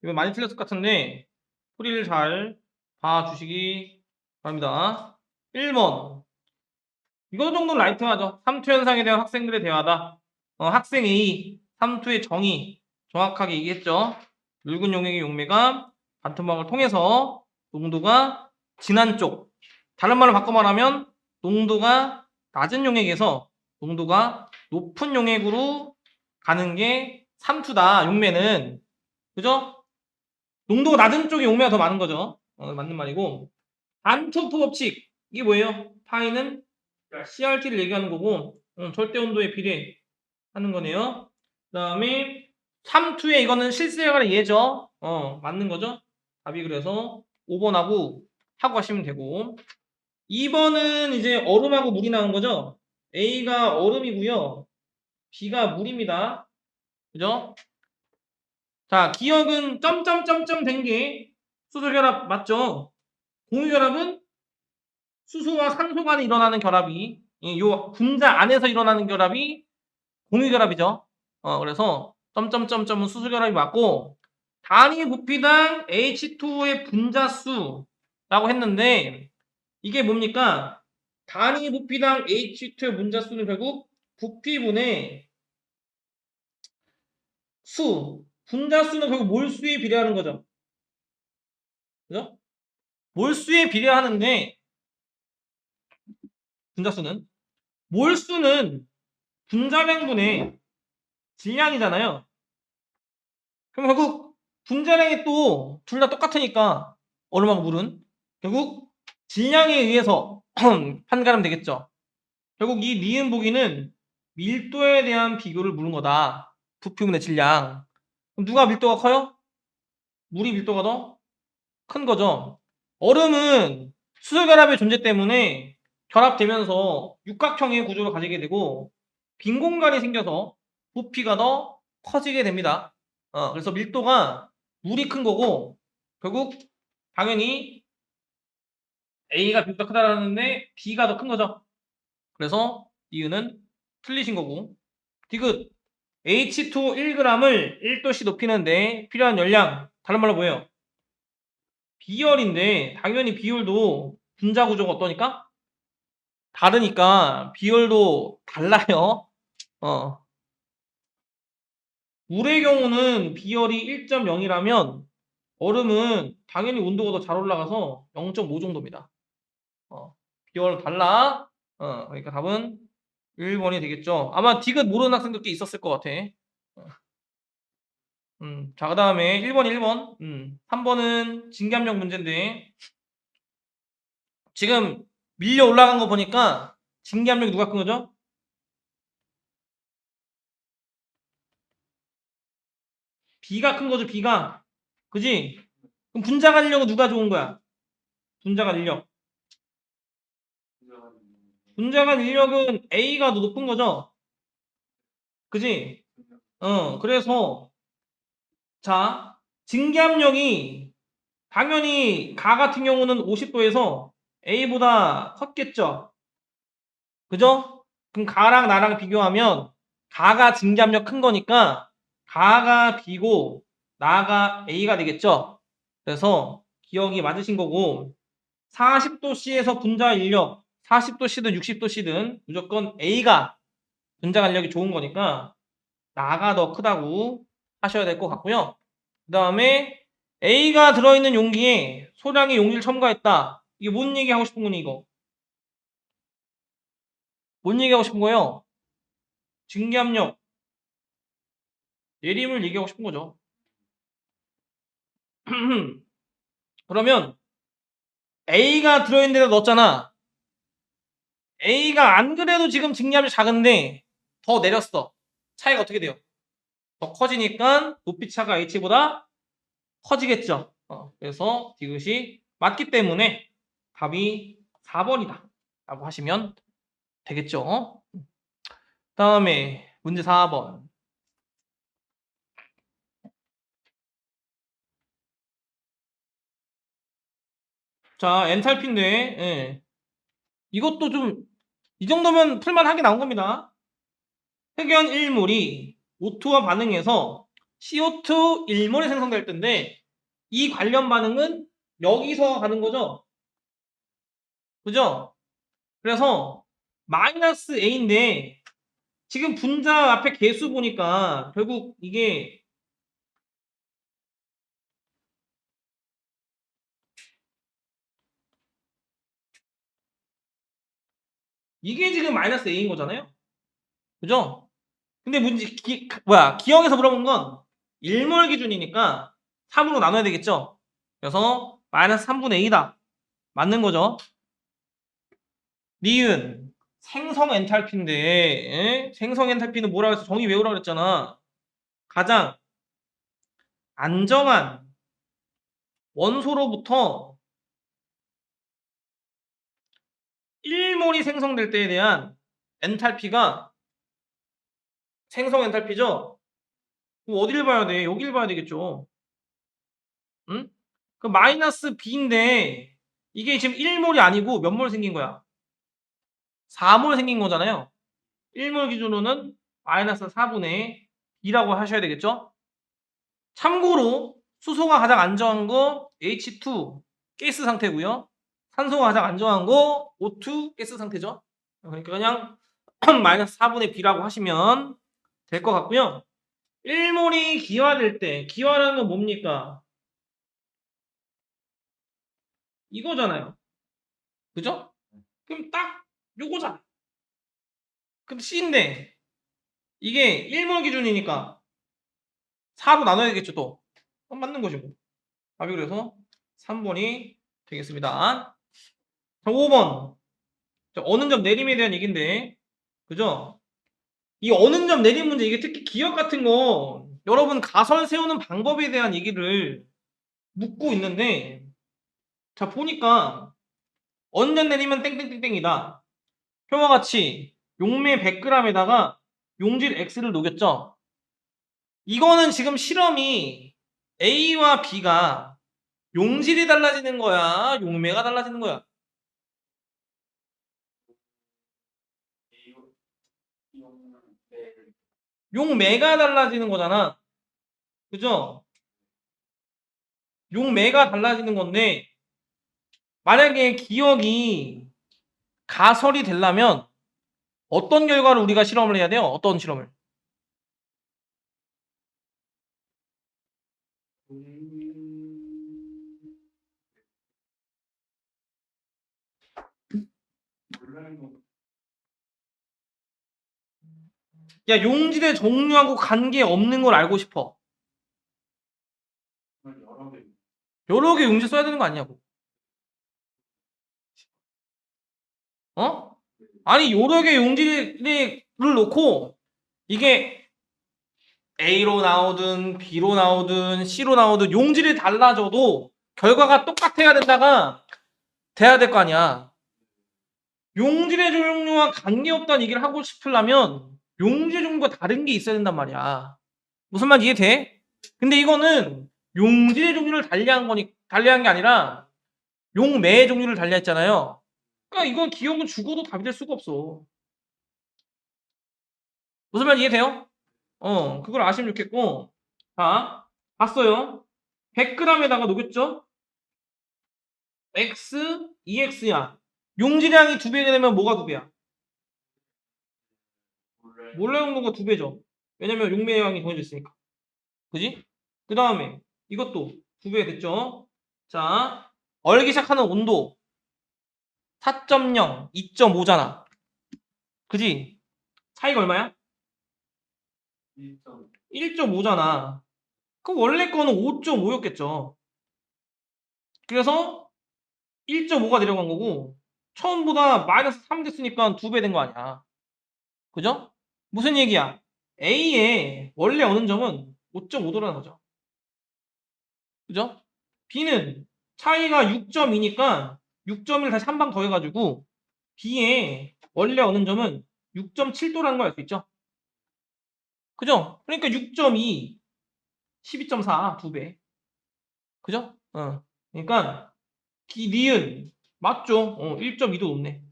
이거 많이 틀렸을 것 같은데 풀이를 잘 봐주시기 바랍니다. 1번. 이거 정도는 라이트하죠. 삼투 현상에 대한 학생들의 대화다. 학생 A, 삼투의 정의 정확하게 얘기했죠. 묽은 용액의 용매가 반토막을 통해서 농도가 진한 쪽, 다른 말로 바꿔 말하면 농도가 낮은 용액에서 농도가 높은 용액으로 가는 게 삼투다. 용매는. 그죠? 농도가 낮은 쪽에 용매가 더 많은 거죠. 맞는 말이고. 안토프 법칙. 이게 뭐예요? 파이는 CRT를 얘기하는 거고 절대 온도에 비례하는 거네요. 그 다음에 3투에 이거는 실수해가는 예죠. 맞는 거죠. 답이 그래서 5번하고 하고 가시면 되고 2번은 이제 얼음하고 물이 나온 거죠. A가 얼음이고요. B가 물입니다. 그죠? 자, 기억은 점점점점 된 게 수소결합 맞죠? 공유결합은 수소와 산소 간에 일어나는 결합이 요 분자 안에서 일어나는 결합이 공유결합이죠. 그래서 점점점점은 수소결합이 맞고 단위 부피당 H2O의 분자수라고 했는데 이게 뭡니까? 단위 부피당 H2O의 분자수는 결국 부피분의 수, 분자수는 결국 몰수에 비례하는 거죠. 그죠? 몰수에 비례하는데 분자수는 몰수는 분자량분의 질량이잖아요. 그럼 결국 분자량이 또 둘 다 똑같으니까 얼음하고 물은 결국 질량에 의해서 판가름 되겠죠. 결국 이 니은 보기는 밀도에 대한 비교를 물은 거다. 부피분의 질량. 그럼 누가 밀도가 커요? 물이 밀도가 더 큰 거죠. 얼음은 수소결합의 존재 때문에 결합되면서 육각형의 구조를 가지게 되고 빈 공간이 생겨서 부피가 더 커지게 됩니다. 그래서 밀도가 물이 큰 거고 결국 당연히 A가 B보다 크다라는데 B가 더 큰 거죠. 그래서 이유는 틀리신 거고 디귿 H2 1g을 1도씨 높이는데 필요한 열량 다른 말로 뭐예요? 비열인데 당연히 비율도 분자 구조가 어떠니까? 다르니까 비율도 달라요. 물의 경우는 비열이 1.0이라면 얼음은 당연히 온도가 더 잘 올라가서 0.5 정도입니다. 비율 달라. 그러니까 답은 1번이 되겠죠. 아마 디귿 모르는 학생도 꽤 있었을 것 같아. 자, 그 다음에 1번, 1번. 3번은 진기압력 문제인데 지금 밀려 올라간 거 보니까 진기압력이 누가 큰 거죠? B가 큰 거죠, B가. 그지? 그럼 분자간 인력은 누가 좋은 거야? 분자간 인력. 분자간 인력은 A가 더 높은 거죠? 그지? 그래서, 자, 증기압력이 당연히 가 같은 경우는 50도에서 A보다 컸겠죠? 그죠? 그럼 가랑 나랑 비교하면 가가 증기압력 큰 거니까 가가 B고 나가 A가 되겠죠? 그래서 기억이 맞으신 거고 40도 C에서 분자 인력 40도 C든 60도 C든 무조건 A가 분자 간력이 좋은 거니까 나가 더 크다고 하셔야 될 것 같고요. 그 다음에 A가 들어있는 용기에 소량의 용기를 첨가했다. 이게 뭔 얘기 하고 싶은 거니 이거? 뭔 얘기 하고 싶은 거예요? 증기압력 내림을 얘기하고 싶은 거죠. 그러면 A가 들어있는 데다 넣었잖아. A가 안 그래도 지금 증기압력이 작은데 더 내렸어. 차이가 어떻게 돼요? 더 커지니까 높이차가 H보다 커지겠죠. 그래서 디귿이 맞기 때문에 답이 4번이다 라고 하시면 되겠죠. 다음에 문제 4번. 자, 엔탈피인데 예. 이것도 좀 이 정도면 풀만하게 나온 겁니다. 흑연 1몰이 O2와 반응해서 CO2 1몰이 생성될 텐데 이 관련 반응은 여기서 가는 거죠. 그죠? 그래서 마이너스 A인데 지금 분자 앞에 개수 보니까 결국 이게 지금 마이너스 A인 거잖아요. 그죠? 근데 문제 기억에서 물어본 건 1몰 기준이니까 3으로 나눠야 되겠죠? 그래서 마이너스 3분의 A다. 맞는 거죠? 니은 생성 엔탈피인데 생성 엔탈피는 뭐라 그랬어? 정의 외우라 그랬잖아. 가장 안정한 원소로부터 1몰이 생성될 때에 대한 엔탈피가 생성 엔탈피죠? 그럼 어디를 봐야 돼? 여기를 봐야 되겠죠. 응? 그 마이너스 B인데 이게 지금 1몰이 아니고 몇 몰 생긴 거야? 4몰 생긴 거잖아요. 1몰 기준으로는 마이너스 4분의 B라고 하셔야 되겠죠? 참고로 수소가 가장 안정한 거 H2 가스 상태고요. 산소가 가장 안정한 거 O2 가스 상태죠. 그러니까 그냥 마이너스 4분의 B라고 하시면 될 것 같고요. 1몰이 기화될 때 기화라는 건 뭡니까? 이거잖아요. 그죠? 그럼 딱 요거잖아. 그럼 C인데 이게 1몰 기준이니까 4로 나눠야겠죠 또. 맞는 거지 뭐. 답이 그래서 3번이 되겠습니다. 자, 5번. 자, 어는 점 내림에 대한 얘기인데 그죠? 이 어는 점 내림 문제 이게 특히 기억 같은 거 여러분 가설 세우는 방법에 대한 얘기를 묻고 있는데 자 보니까 어는 점 내리면 땡땡땡땡이다. 표와 같이 용매 100g에다가 용질 X를 녹였죠. 이거는 지금 실험이 A와 B가 용질이 달라지는 거야? 용매가 달라지는 거야? 용매가 달라지는 거잖아. 그죠? 용매가 달라지는 건데 만약에 기억이 가설이 되려면 어떤 결과를 우리가 실험을 해야 돼요? 어떤 실험을? 야, 용질의 종류하고 관계 없는 걸 알고 싶어. 여러 개 용질 써야 되는 거 아니냐고. 어? 아니, 여러 개 용질을 놓고 이게 A로 나오든 B로 나오든 C로 나오든 용질이 달라져도 결과가 똑같아야 된다가 돼야 될 거 아니야. 용질의 종류와 관계없다는 얘기를 하고 싶으려면 용질 종류가 다른 게 있어야 된단 말이야. 무슨 말 이해돼? 근데 이거는 용질의 종류를 달리한 게 아니라 용매의 종류를 달리했잖아요. 그러니까 이건 기억은 죽어도 답이 될 수가 없어. 무슨 말 이해돼요? 그걸 아시면 좋겠고. 자, 봤어요. 100g에다가 녹였죠? X, EX야. 용질량이 2배 되면 뭐가 2배야? 몰래 용도가 2배죠. 왜냐면 용매량이 더해져 있으니까. 그지? 그 다음에 이것도 2배 됐죠? 자, 얼기 시작하는 온도 4.0, 2.5잖아. 그지? 차이가 얼마야? 1.5잖아. 그럼 원래 거는 5.5였겠죠. 그래서 1.5가 내려간 거고 처음보다 마이너스 3 됐으니까 2배 된 거 아니야. 그죠? 무슨 얘기야? A의 원래 어는 점은 5.5도라는 거죠. 그죠? B는 차이가 6.2니까 6.1 다시 한 방 더해가지고 B의 원래 어는 점은 6.7도라는 걸 알 수 있죠. 그죠? 그러니까 6.2, 12.4, 2배. 그죠? 그러니까 니은 맞죠? 1.2도 높네.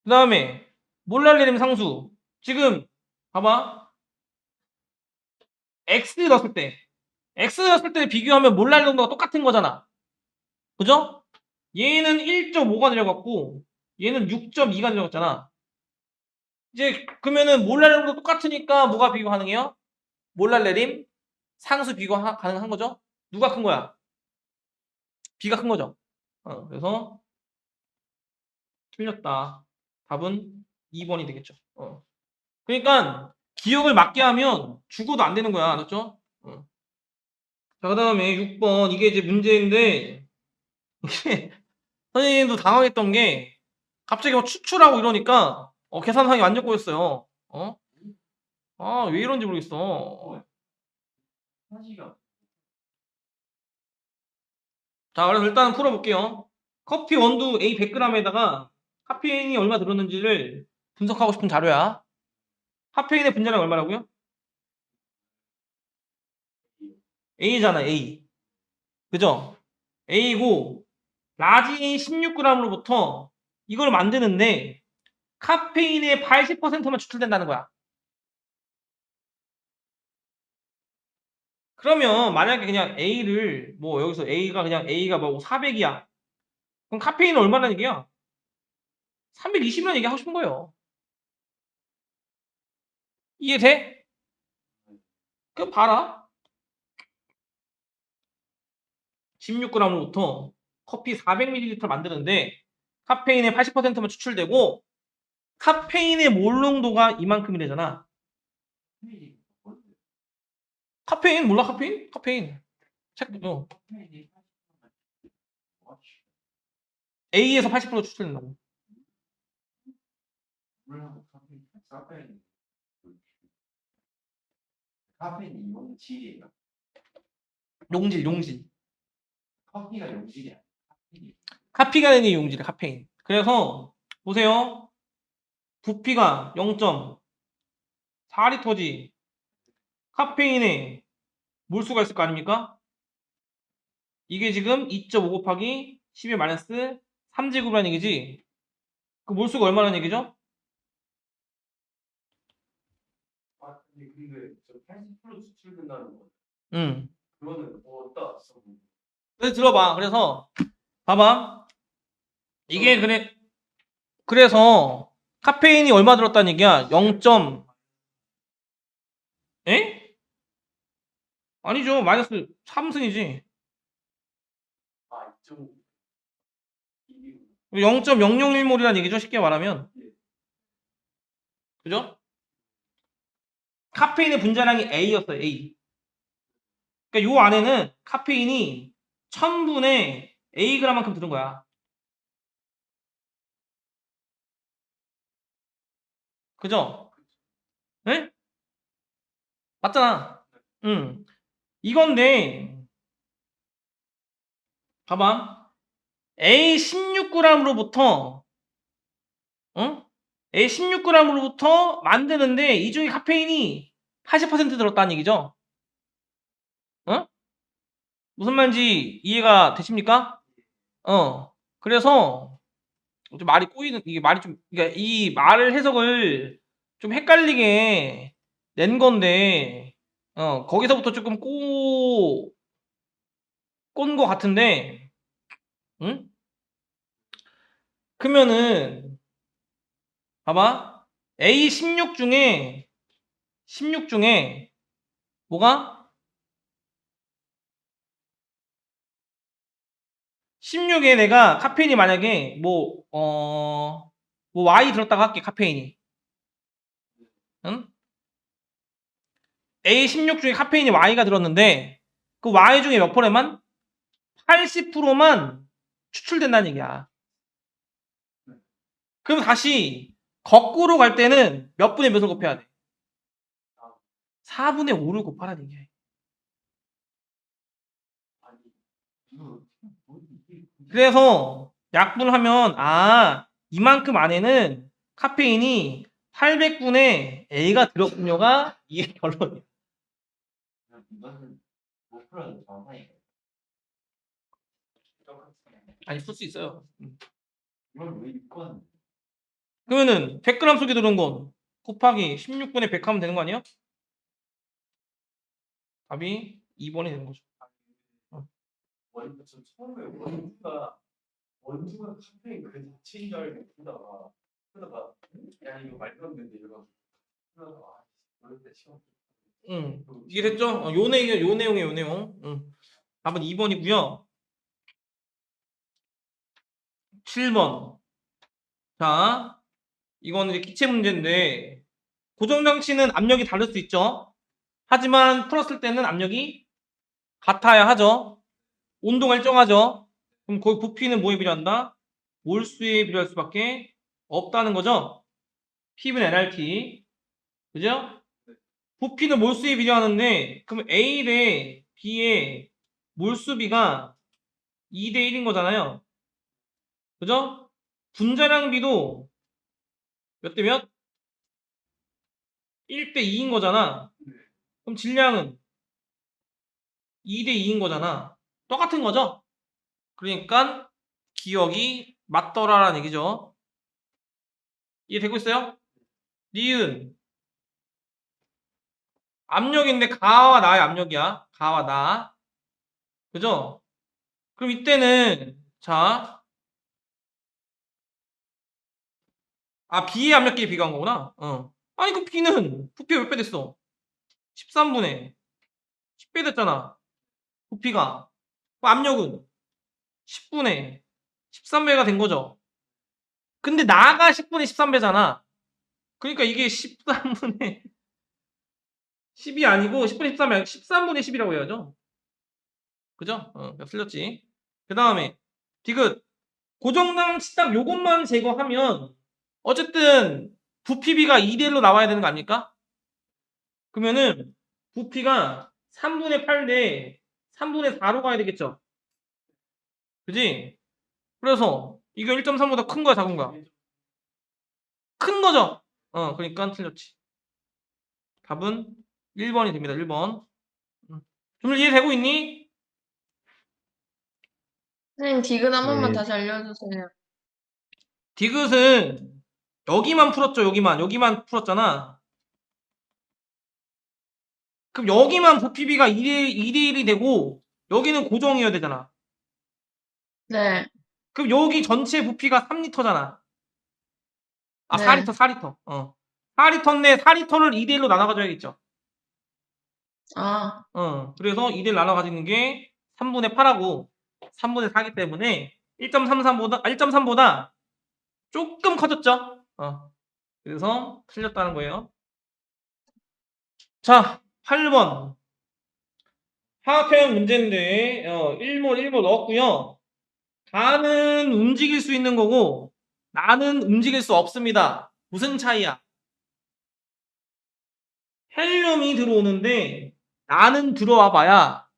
그 다음에 몰랄레림 상수. 지금 봐봐. X 넣었을 때 X 넣었을 때 비교하면 몰랄 농도가 똑같은 거잖아. 그죠? 얘는 1.5가 내려갔고 얘는 6.2가 내려갔잖아. 이제 그러면은 몰랄 농도 똑같으니까 뭐가 비교 가능해요? 몰랄 내림 상수 비교 가능한 거죠? 누가 큰 거야? B가 큰 거죠. 그래서 틀렸다. 답은 2번이 되겠죠. 그러니까 기억을 맞게 하면 죽어도 안 되는 거야. 알았죠? 자, 그다음에 6번 이게 이제 문제인데 이게 선생님도 당황했던 게 갑자기 막 추출하고 이러니까 계산상이 완전 꼬였어요. 왜 이런지 모르겠어. 자, 그래서 일단 풀어볼게요. 커피 원두 A 100g에다가 카페인이 얼마 들었는지를 분석하고 싶은 자료야. 카페인의 분자량 얼마라고요? A잖아, A. 그죠? A고 라지 16g으로부터 이걸 만드는데 카페인의 80%만 추출된다는 거야. 그러면 만약에 그냥 A를 뭐 여기서 A가 뭐 400이야. 그럼 카페인은 얼마나 얘기야? 320이라는 얘기 하고 싶은 거예요. 이해돼? 그럼 봐라. 16g으로부터 커피 400ml 만드는데 카페인의 80%만 추출되고 카페인의 몰농도가 이만큼이래잖아. 카페인 몰라 카페인? 카페인. A에서 80% 추출된다고. 카페인이 용질이에요. 용질. 커피가 용질이야. 카피가 되는 용질이야, 카페인. 그래서 보세요. 부피가 0.4리터지. 카페인에 몰수가 있을 거 아닙니까? 이게 지금 2.5 곱하기 10의 마이너스 3제곱이라는 얘기지. 그 몰수가 얼마라는 얘기죠? 근데 저 80% 수출된다는 거. 응. 그거는 뭐 어디다 써? 그래서 들어봐. 그래서 봐봐. 이게 그래서 카페인이 얼마 들었다는 얘기야? 0. 에? 아니죠. 마이너스 3승이지. 아, 2.5. 0.001몰이라는 얘기죠. 쉽게 말하면. 그죠? 카페인의 분자량이 A였어요. A. 그러니까 요 안에는 카페인이 1000분의 Ag만큼 들은 거야. 그죠? 네? 맞잖아. 응. 이건데 봐봐. A 16g으로부터 A 16g으로부터 만드는데 이 중에 카페인이 80% 들었다는 얘기죠. 무슨 말인지 이해가 되십니까? 그래서 좀 말이 꼬이는 이게 말이 좀 그러니까 이 말 해석을 좀 헷갈리게 낸 건데 거기서부터 조금 꼰 것 같은데 응? 그러면은 봐봐 A 16 중에 뭐가 16에 내가 카페인이 만약에 뭐 Y 들었다고 할게 카페인이 응? A 16 중에 카페인이 Y가 들었는데 그 Y 중에 몇 프로만 80%만 추출된다는 얘기야. 그럼 다시 거꾸로 갈 때는 몇 분의 몇을 곱해야 돼? 4분의 5를 곱하라는 얘기야. 그래서 약분하면 이만큼 안에는 카페인이 800분의 A가 들었군요가 이게 결론이야. 이거는 못 풀어도 정상이에요. 아니 풀 수 있어요. 이걸 왜 입건? 그러면은 100g 속에 들은 건 곱하기 16분의 100 하면 되는 거 아니야? 답이 2번이 되는 거죠. 저 처음에 원주가 카페인 그 자체인 줄 알고 그러다가 야 이거 말도 안 되는데 이러고 그러다가 어릴 때 시험 이해됐죠? 요 내용이에요, 요 내용. 답은 2번이고요. 7번. 자, 이거는 이제 기체 문제인데 고정장치는 압력이 다를 수 있죠. 하지만 풀었을 때는 압력이 같아야 하죠. 온도가 일정하죠. 그럼 거기 부피는 뭐에 비례한다? 몰수에 비례할 수밖에 없다는 거죠. P분 nRT. 그죠? 부피는 몰수에 비례하는데 그럼 A 대 B의 몰수비가 2대 1인 거잖아요. 그죠? 분자량비도 몇 대 몇? 1대 2인 거잖아. 그럼 질량은 2대 2인 거잖아. 똑같은 거죠? 그러니까 기억이 맞더라라는 얘기죠. 이해되고 있어요? 니은 압력인데 가와 나의 압력이야. 가와 나. 그죠? 그럼 이때는 자, B의 압력끼리 비교한 거구나. 아니 그 B는 부피가 몇 배 됐어? 13분의 10배 됐잖아. 부피가. 그럼 압력은 10분의 13배가 된 거죠. 근데 나가 10분의 13배잖아. 그러니까 이게 13분의 10이 아니고 10분의 13이 아니고 13분의 10이라고 해야죠. 그죠? 틀렸지. 그 다음에 디귿 고정장치 딱 요것만 제거하면 어쨌든 부피비가 2대 1로 나와야 되는 거 아닙니까? 그러면은 부피가 3분의 8 대 3분의 4로 가야 되겠죠. 그지? 그래서 이거 1.3보다 큰 거야 작은 거야? 큰 거죠? 그러니까 틀렸지. 답은 1번이 됩니다. 1번. 좀 이해되고 있니? 선생님, 디귿 한 번만 네. 다시 알려주세요. 디귿은 여기만 풀었죠. 여기만 풀었잖아. 그럼 여기만 부피비가 2대 1이 되고 여기는 고정이어야 되잖아. 네. 그럼 여기 전체 부피가 3리터잖아. 아, 네. 4리터. 4리터인데 4리터를 2대 1로 나눠 가져야겠죠. 아, 그래서 2대 1 나눠 가지는 게 3분의 8하고 3분의 4기 때문에 1.3보다 조금 커졌죠. 그래서 틀렸다는 거예요. 자, 8번. 화학형 문제인데 1몰 1몰 넣었고요. 나는 움직일 수 있는 거고 나는 움직일 수 없습니다. 무슨 차이야? 헬륨이 들어오는데 나는 들어와 봐야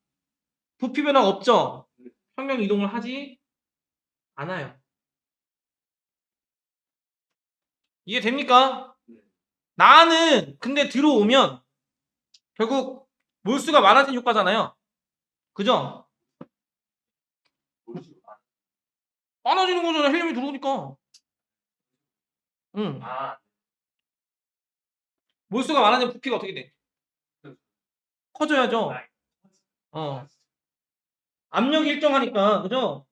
부피 변화가 없죠. 평형 이동을 하지 않아요. 이해됩니까? 나는 근데 들어오면 결국 몰수가 많아진 효과잖아요. 그죠? 많아지는 거잖아. 헬륨이 들어오니까. 아 몰수가 많아지면 부피가 어떻게 돼? 커져야죠. 압력이 일정하니까. 그죠?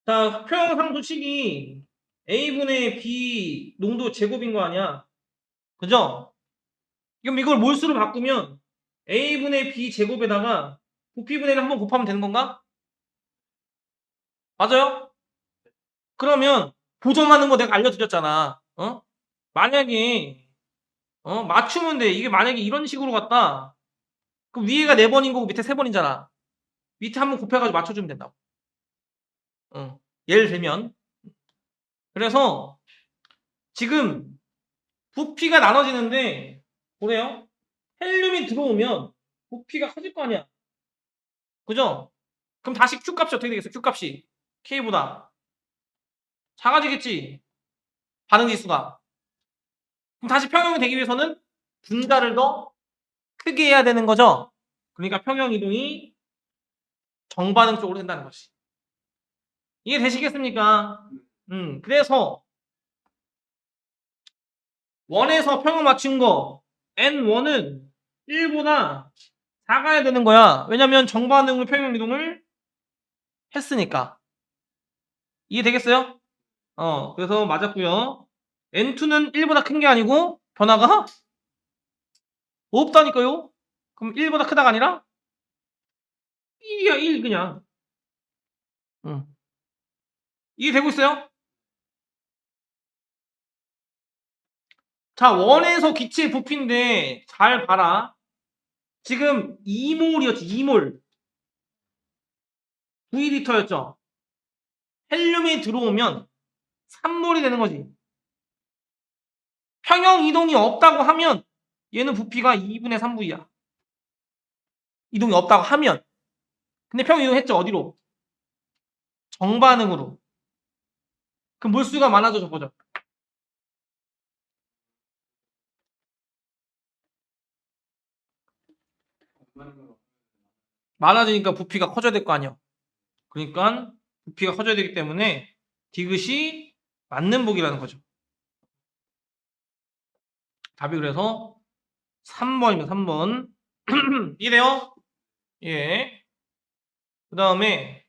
자, 평형상수식이 A분의 B 농도 제곱인 거 아니야? 그죠? 그럼 이걸 몰수로 바꾸면 A분의 B 제곱에다가 부피분의 1을 한번 곱하면 되는 건가? 맞아요? 그러면 보정하는 거 내가 알려드렸잖아. 만약에 맞추면 돼. 이게 만약에 이런 식으로 갔다. 그럼 위에가 4번인 거고 밑에 3번이잖아. 밑에 한번 곱해가지고 맞춰주면 된다고. 예를 들면. 그래서 지금 부피가 나눠지는데 보세요. 헬륨이 들어오면 부피가 커질 거 아니야. 그죠? 그럼 다시 Q값이 어떻게 되겠어? Q값이 K보다 작아지겠지. 반응지수가. 그럼 다시 평형이 되기 위해서는 분자를 더 크게 해야 되는 거죠. 그러니까 평형 이동이 정반응 쪽으로 된다는 것이. 이해 되시겠습니까? 그래서 원에서 평형 맞춘 거 N1은 1보다 작아야 되는 거야. 왜냐면 정반응으로 평형 이동을 했으니까. 이해되겠어요? 그래서 맞았고요. N2는 1보다 큰 게 아니고 변화가 없다니까요. 그럼 1보다 크다가 아니라 1이야 1 그냥. 이해되고 있어요? 자, 원에서 기체의 부피인데 잘 봐라. 지금 2몰이었지 2몰. 9리터였죠. 헬륨이 들어오면 3몰이 되는 거지. 평형 이동이 없다고 하면 얘는 부피가 2분의 3V야. 이동이 없다고 하면. 근데 평형 이동했죠. 어디로? 정반응으로. 그럼 몰수가 많아져 적어져. 많아지니까 부피가 커져야 될 거 아니야. 그러니까 부피가 커져야 되기 때문에 디귿이 맞는 복이라는 거죠. 답이 그래서 3번입니다. 3번. 이래요? 예. 그 다음에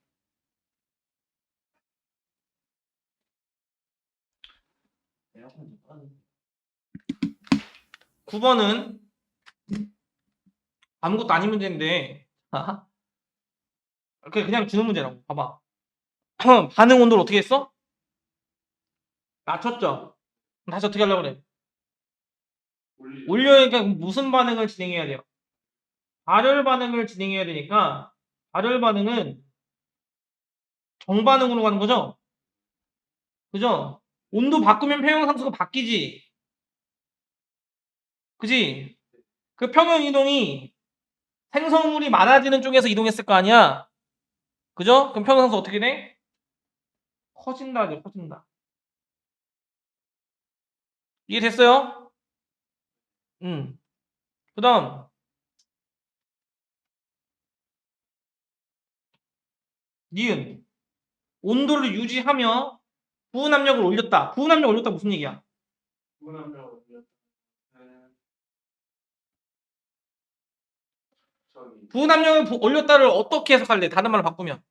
9번은 아무것도 아닌 문제인데 그냥 주는 문제라고. 봐봐. 반응 온도를 어떻게 했어? 낮췄죠? 다시 어떻게 하려고 그래? 올려니까 무슨 반응을 진행해야 돼요? 발열 반응을 진행해야 되니까 발열 반응은 정반응으로 가는 거죠? 그죠? 온도 바꾸면 평형상수가 바뀌지. 그지? 그 평형 이동이 생성물이 많아지는 쪽에서 이동했을 거 아니야? 그죠? 그럼 평형상수 어떻게 돼? 커진다죠, 커진다. 이해됐어요? 그 다음 니은 온도를 유지하며 부은 압력을 올렸다. 부은 압력을 올렸다 무슨 얘기야? 부은 압력을 올렸다를 어떻게 해석할래? 다른 말로 바꾸면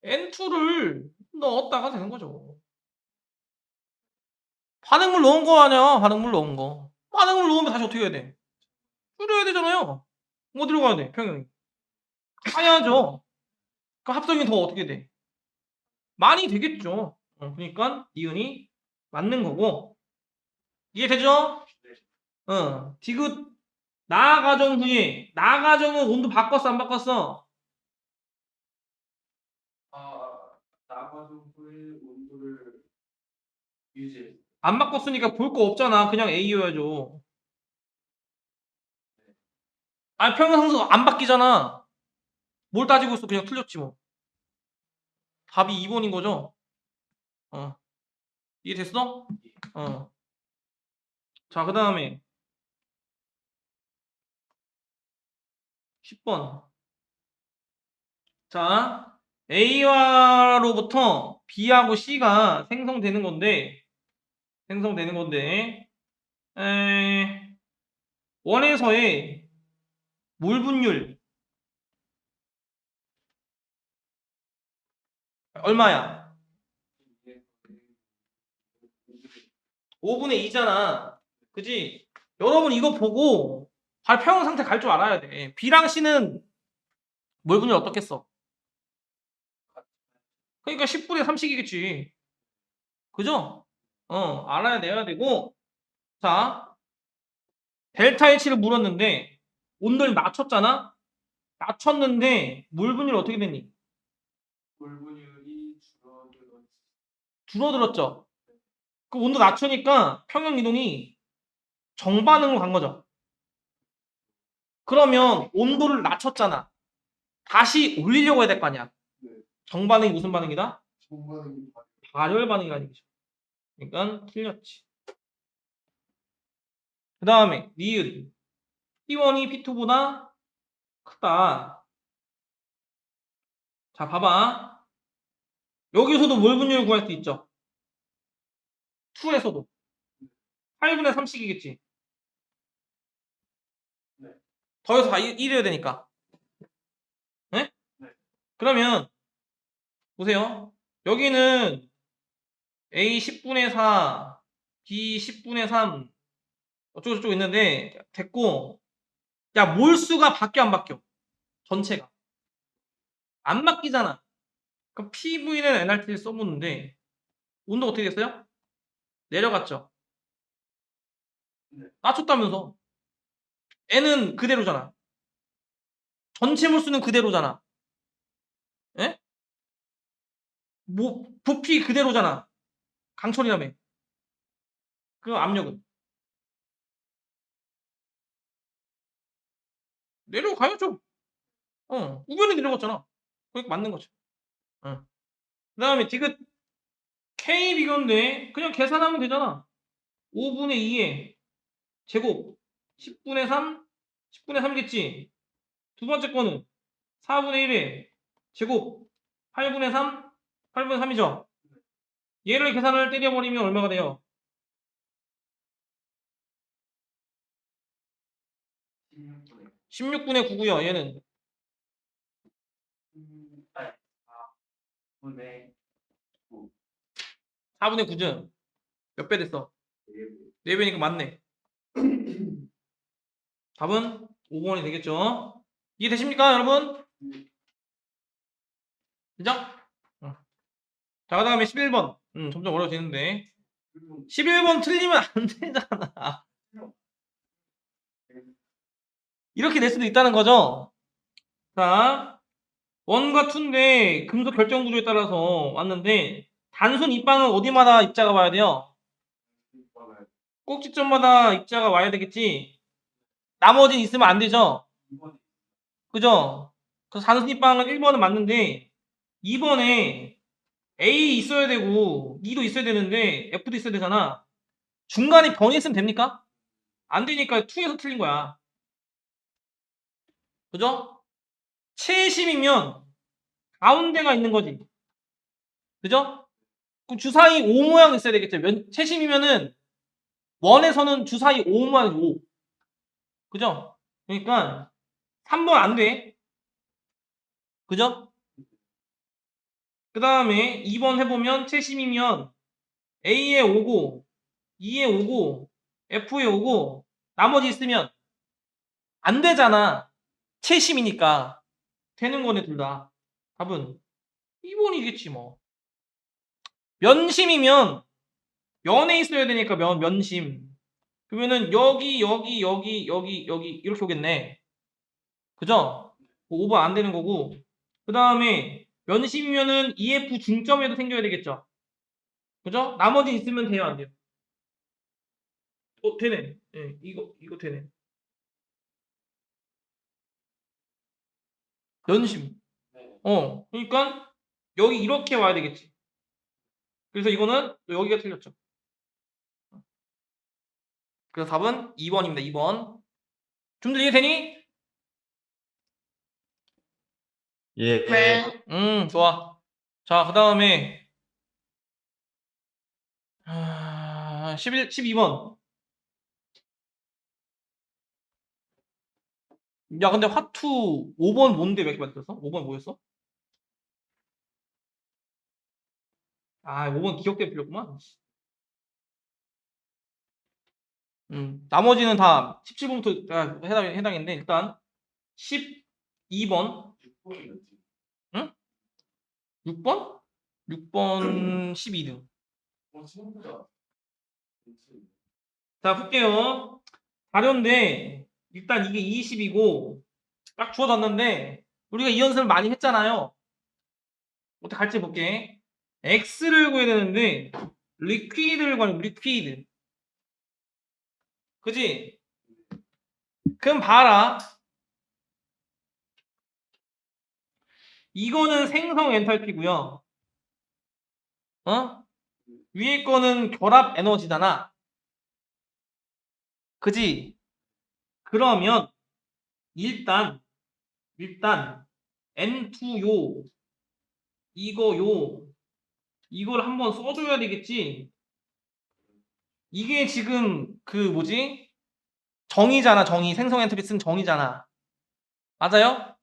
N2를 넣었다가 되는 거죠. 반응물 넣은 거 아니야? 반응물 넣은 거. 반응물 넣으면 다시 어떻게 해야 돼? 줄여야 되잖아요. 어디로 가야 돼? 평형이. 가야죠. 그 합성이 더 어떻게 돼? 많이 되겠죠. 그러니까 니은이 맞는 거고. 이해되죠? 디귿 나 가정 후에 나 가정은 온도 바꿨어 안 바꿨어? 나가지고 후에 온도를 유지. 안 바꿨으니까 볼 거 없잖아. 그냥 A여야죠. 아니 평형상수 안 바뀌잖아. 뭘 따지고 있어? 그냥 틀렸지 뭐. 답이 2번인 거죠? 이해됐어? 자, 그 다음에 10번. 자, A와로부터 B하고 C가 생성되는 건데 원에서의 몰 분율 얼마야? 5분의 2잖아. 그지? 여러분 이거 보고 바로 평형 상태 갈 줄 알아야 돼. B랑 C는 몰 분율 어떻겠어? 그러니까 10분의 3씩이겠지. 그죠? 알아야 내야 되고. 자, 델타 H를 물었는데 온도를 낮췄잖아? 낮췄는데 물 분율 어떻게 됐니? 물분율이 줄어들었죠? 그 온도 낮추니까 평형 이동이 정반응으로 간 거죠. 그러면 온도를 낮췄잖아. 다시 올리려고 해야 될 거 아니야. 네. 정반응이 무슨 반응이다? 정반응이 발열 반응이라는 얘기죠. 그러니까 틀렸지. 그 다음에 니은 P1이 P2보다 크다. 자, 봐봐. 여기서도 몰 분율 구할 수 있죠. 2에서도 8분의 3씩이겠지. 네. 더해서 다 1이어야 되니까. 네? 네. 그러면 보세요. 여기는 A 10분의 4, B 10분의 3 어쩌고저쩌고 있는데 됐고 야 몰수가 바뀌어 안 바뀌어? 전체가 안 바뀌잖아. 그럼 PV는 NRT를 써보는데 온도가 어떻게 됐어요? 내려갔죠. 네. 낮췄다면서. N은 그대로잖아. 전체 몰수는 그대로잖아. 예? 뭐 부피 그대로잖아. 강철이라며. 그 압력은 내려가야죠. 우변이 내려갔잖아. 그러니까 맞는 거죠. 그 다음에 디귿 K 비교인데 그냥 계산하면 되잖아. 5분의 2에 제곱 10분의 3 10분의 3이겠지. 두 번째 거는 4분의 1에 제곱 8분의 3 8분의 3이죠. 얘를 계산을 때려버리면 얼마가 돼요? 16분의 16분의 9고요. 얘는 4분의 9. 4분의 9죠. 몇 배 됐어? 4배니까 맞네. 답은 5번이 되겠죠. 이해되십니까, 여러분? 인정? 자, 그 다음에 11번. 점점 어려워지는데. 11번 틀리면 안 되잖아. 이렇게 낼 수도 있다는 거죠. 자, 1과 2인데 금속 결정 구조에 따라서 왔는데 단순 입방은 어디마다 입자가 와야 돼요? 꼭지점마다 입자가 와야 되겠지. 나머지는 있으면 안 되죠. 그죠? 그래서 단순 입방은 1번은 맞는데 2번에 A 있어야 되고 E도 있어야 되는데 F도 있어야 되잖아. 중간에 변이 있으면 됩니까? 안 되니까 2에서 틀린 거야. 그죠? 채심이면 가운데가 있는 거지. 그죠? 그럼 주사위 5 모양 있어야 되겠죠. 채심이면은 원에서는 주사위 5 모양이지 5. 그죠? 그러니까 3번 안 돼. 그죠? 그 다음에 2번 해보면 채심이면 A에 5고 E에 5고 F에 5고 나머지 있으면 안 되잖아. 채심이니까. 되는 거네 둘 다. 답은 2번이겠지 뭐. 면심이면 면에 있어야 되니까 면심. 그러면은 여기 이렇게 오겠네. 그죠? 5번 안 되는 거고. 그 다음에 면심이면은 EF 중점에도 생겨야 되겠죠. 그죠? 나머지 있으면 돼요, 안 돼요? 되네. 예, 이거 되네. 면심. 그러니까 여기 이렇게 와야 되겠지. 그래서 이거는 또 여기가 틀렸죠. 그래서 답은 2번입니다. 2번. 좀더 이해되니? 예. 네. 좋아. 자, 그 다음에 12번. 야, 근데 화투 5번 뭔데 왜 이렇게 만들었어? 5번 뭐였어? 5번 기억 때문에 풀렸구만. 나머지는 다 17번부터 해당인데 일단 12번. 6번이었지. 응? 6번? 6번 12등. 생각보다 괜찮네. 자, 볼게요. 자료인데 일단 이게 20이고 딱 주어졌는데 우리가 이 연습을 많이 했잖아요. 어떻게 갈지 볼게. X를 구해야 되는데 리퀴드를 구하는 리퀴드. 그지? 그럼 봐라. 이거는 생성 엔탈피고요. 위에 거는 결합 에너지잖아. 그지? 그러면 일단 N2요 이걸 한번 써줘야 되겠지. 이게 지금 그 뭐지? 정의잖아. 정의. 생성 엔트리 쓴 정의잖아. 맞아요?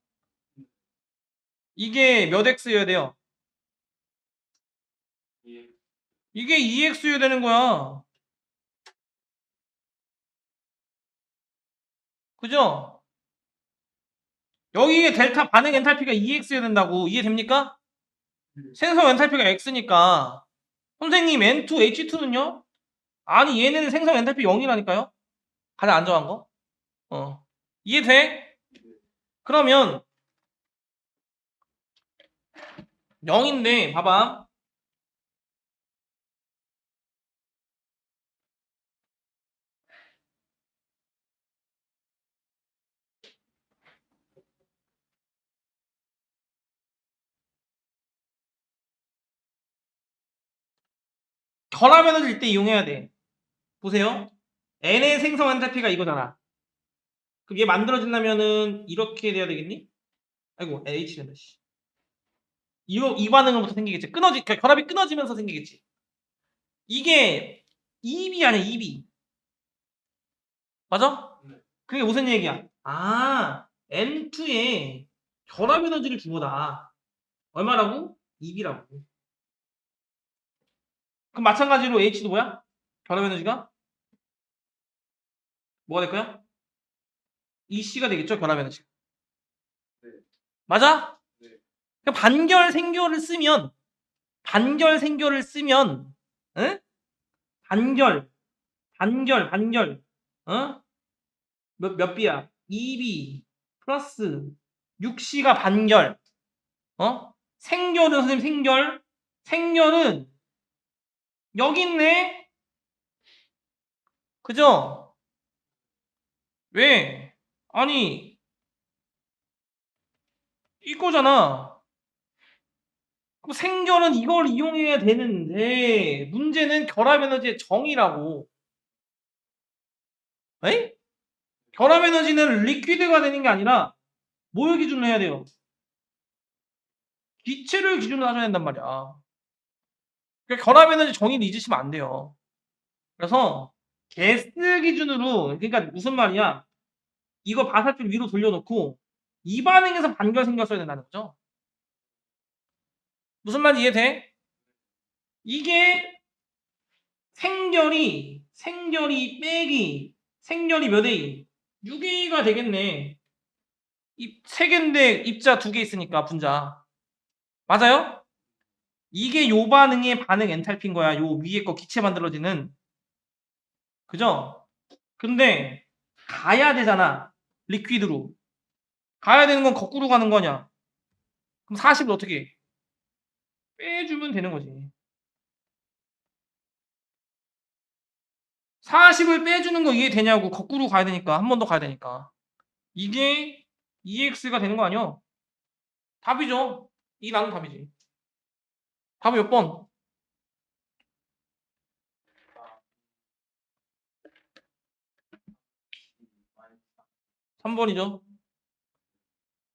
이게 몇 x여야 돼요? 예. 이게 2x여야 되는 거야. 그죠? 여기에 델타 반응 엔탈피가 2x여야 된다고. 이해됩니까? 생성 엔탈피가 x니까. 선생님 N2H2는요? 아니 얘네는 생성 엔탈피 0이라니까요? 가장 안정한 거. 이해돼? 그러면 0인데 봐봐. 결합 에너지를 이때 이용해야 돼. 보세요. N의 생성 엔탈피가 이거잖아. 그럼 얘 만들어진다면은 이렇게 돼야 되겠니? 아이고 H된다. 씨. 이 반응으로부터 생기겠지. 결합이 끊어지면서 생기겠지. 이게 EB 아니야, EB. 맞아? 네. 그게 무슨 얘기야? 아, N2에 결합 에너지를 준 거다. 얼마라고? EB라고. 그럼 마찬가지로 H도 뭐야? 결합 에너지가? 뭐가 될 거야? EC가 되겠죠, 결합 에너지가. 네. 맞아? 네. 그러니까 반결 생결을 쓰면, 응? 반결, 어? 몇 B야? 2B 플러스 6C가 반결, 생결은 선생님 생결은 여기 있네? 그죠? 왜? 아니, 이거잖아. 그럼 생결은 이걸 이용해야 되는데, 문제는 결합 에너지의 정의라고. 에이? 결합 에너지는 리퀴드가 되는 게 아니라, 뭘 기준으로 해야 돼요? 기체를 기준으로 하셔야 된단 말이야. 그러니까 결합 에너지 정의를 잊으시면 안 돼요. 그래서, 게스 기준으로, 그러니까 무슨 말이야? 이거 바사줄 위로 돌려놓고, 이 반응에서 반결 생겼어야 된다는 거죠. 무슨 말인지 이해돼? 이게 생결이 빼기 생결이 몇 A? 6A가 되겠네. 입 3개인데 입자 2개 있으니까 분자. 맞아요? 이게 요 반응의 반응 엔탈피인 거야. 요 위에 거 기체 만들어지는. 그죠? 근데 가야 되잖아. 리퀴드로. 가야 되는 건 거꾸로 가는 거냐? 그럼 40을 어떻게 해? 빼주면 되는 거지. 40을 빼주는 거 이해되냐고. 거꾸로 가야 되니까. 한 번 더 가야 되니까. 이게 EX가 되는 거 아니야? 답이죠. 이 나는 답이지. 답이 몇 번? 3번이죠.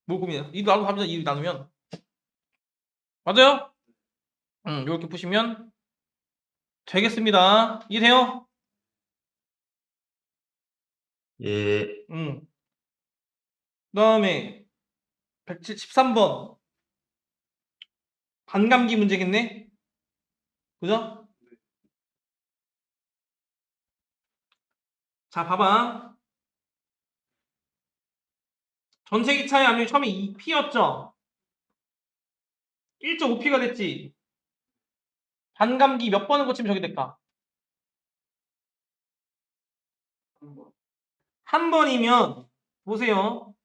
뭘 고민해? 이 나도 답이죠. 이 나누면. 맞아요? 이렇게 푸시면 되겠습니다. 이해돼요? 예. 그 다음에 173번. 반감기 문제겠네? 그죠? 자, 봐봐. 전체기차의 압력이 처음에 2P였죠? 1.5P가 됐지? 반감기 몇 번을 거치면 저기 될까? 한 번이면, 보세요.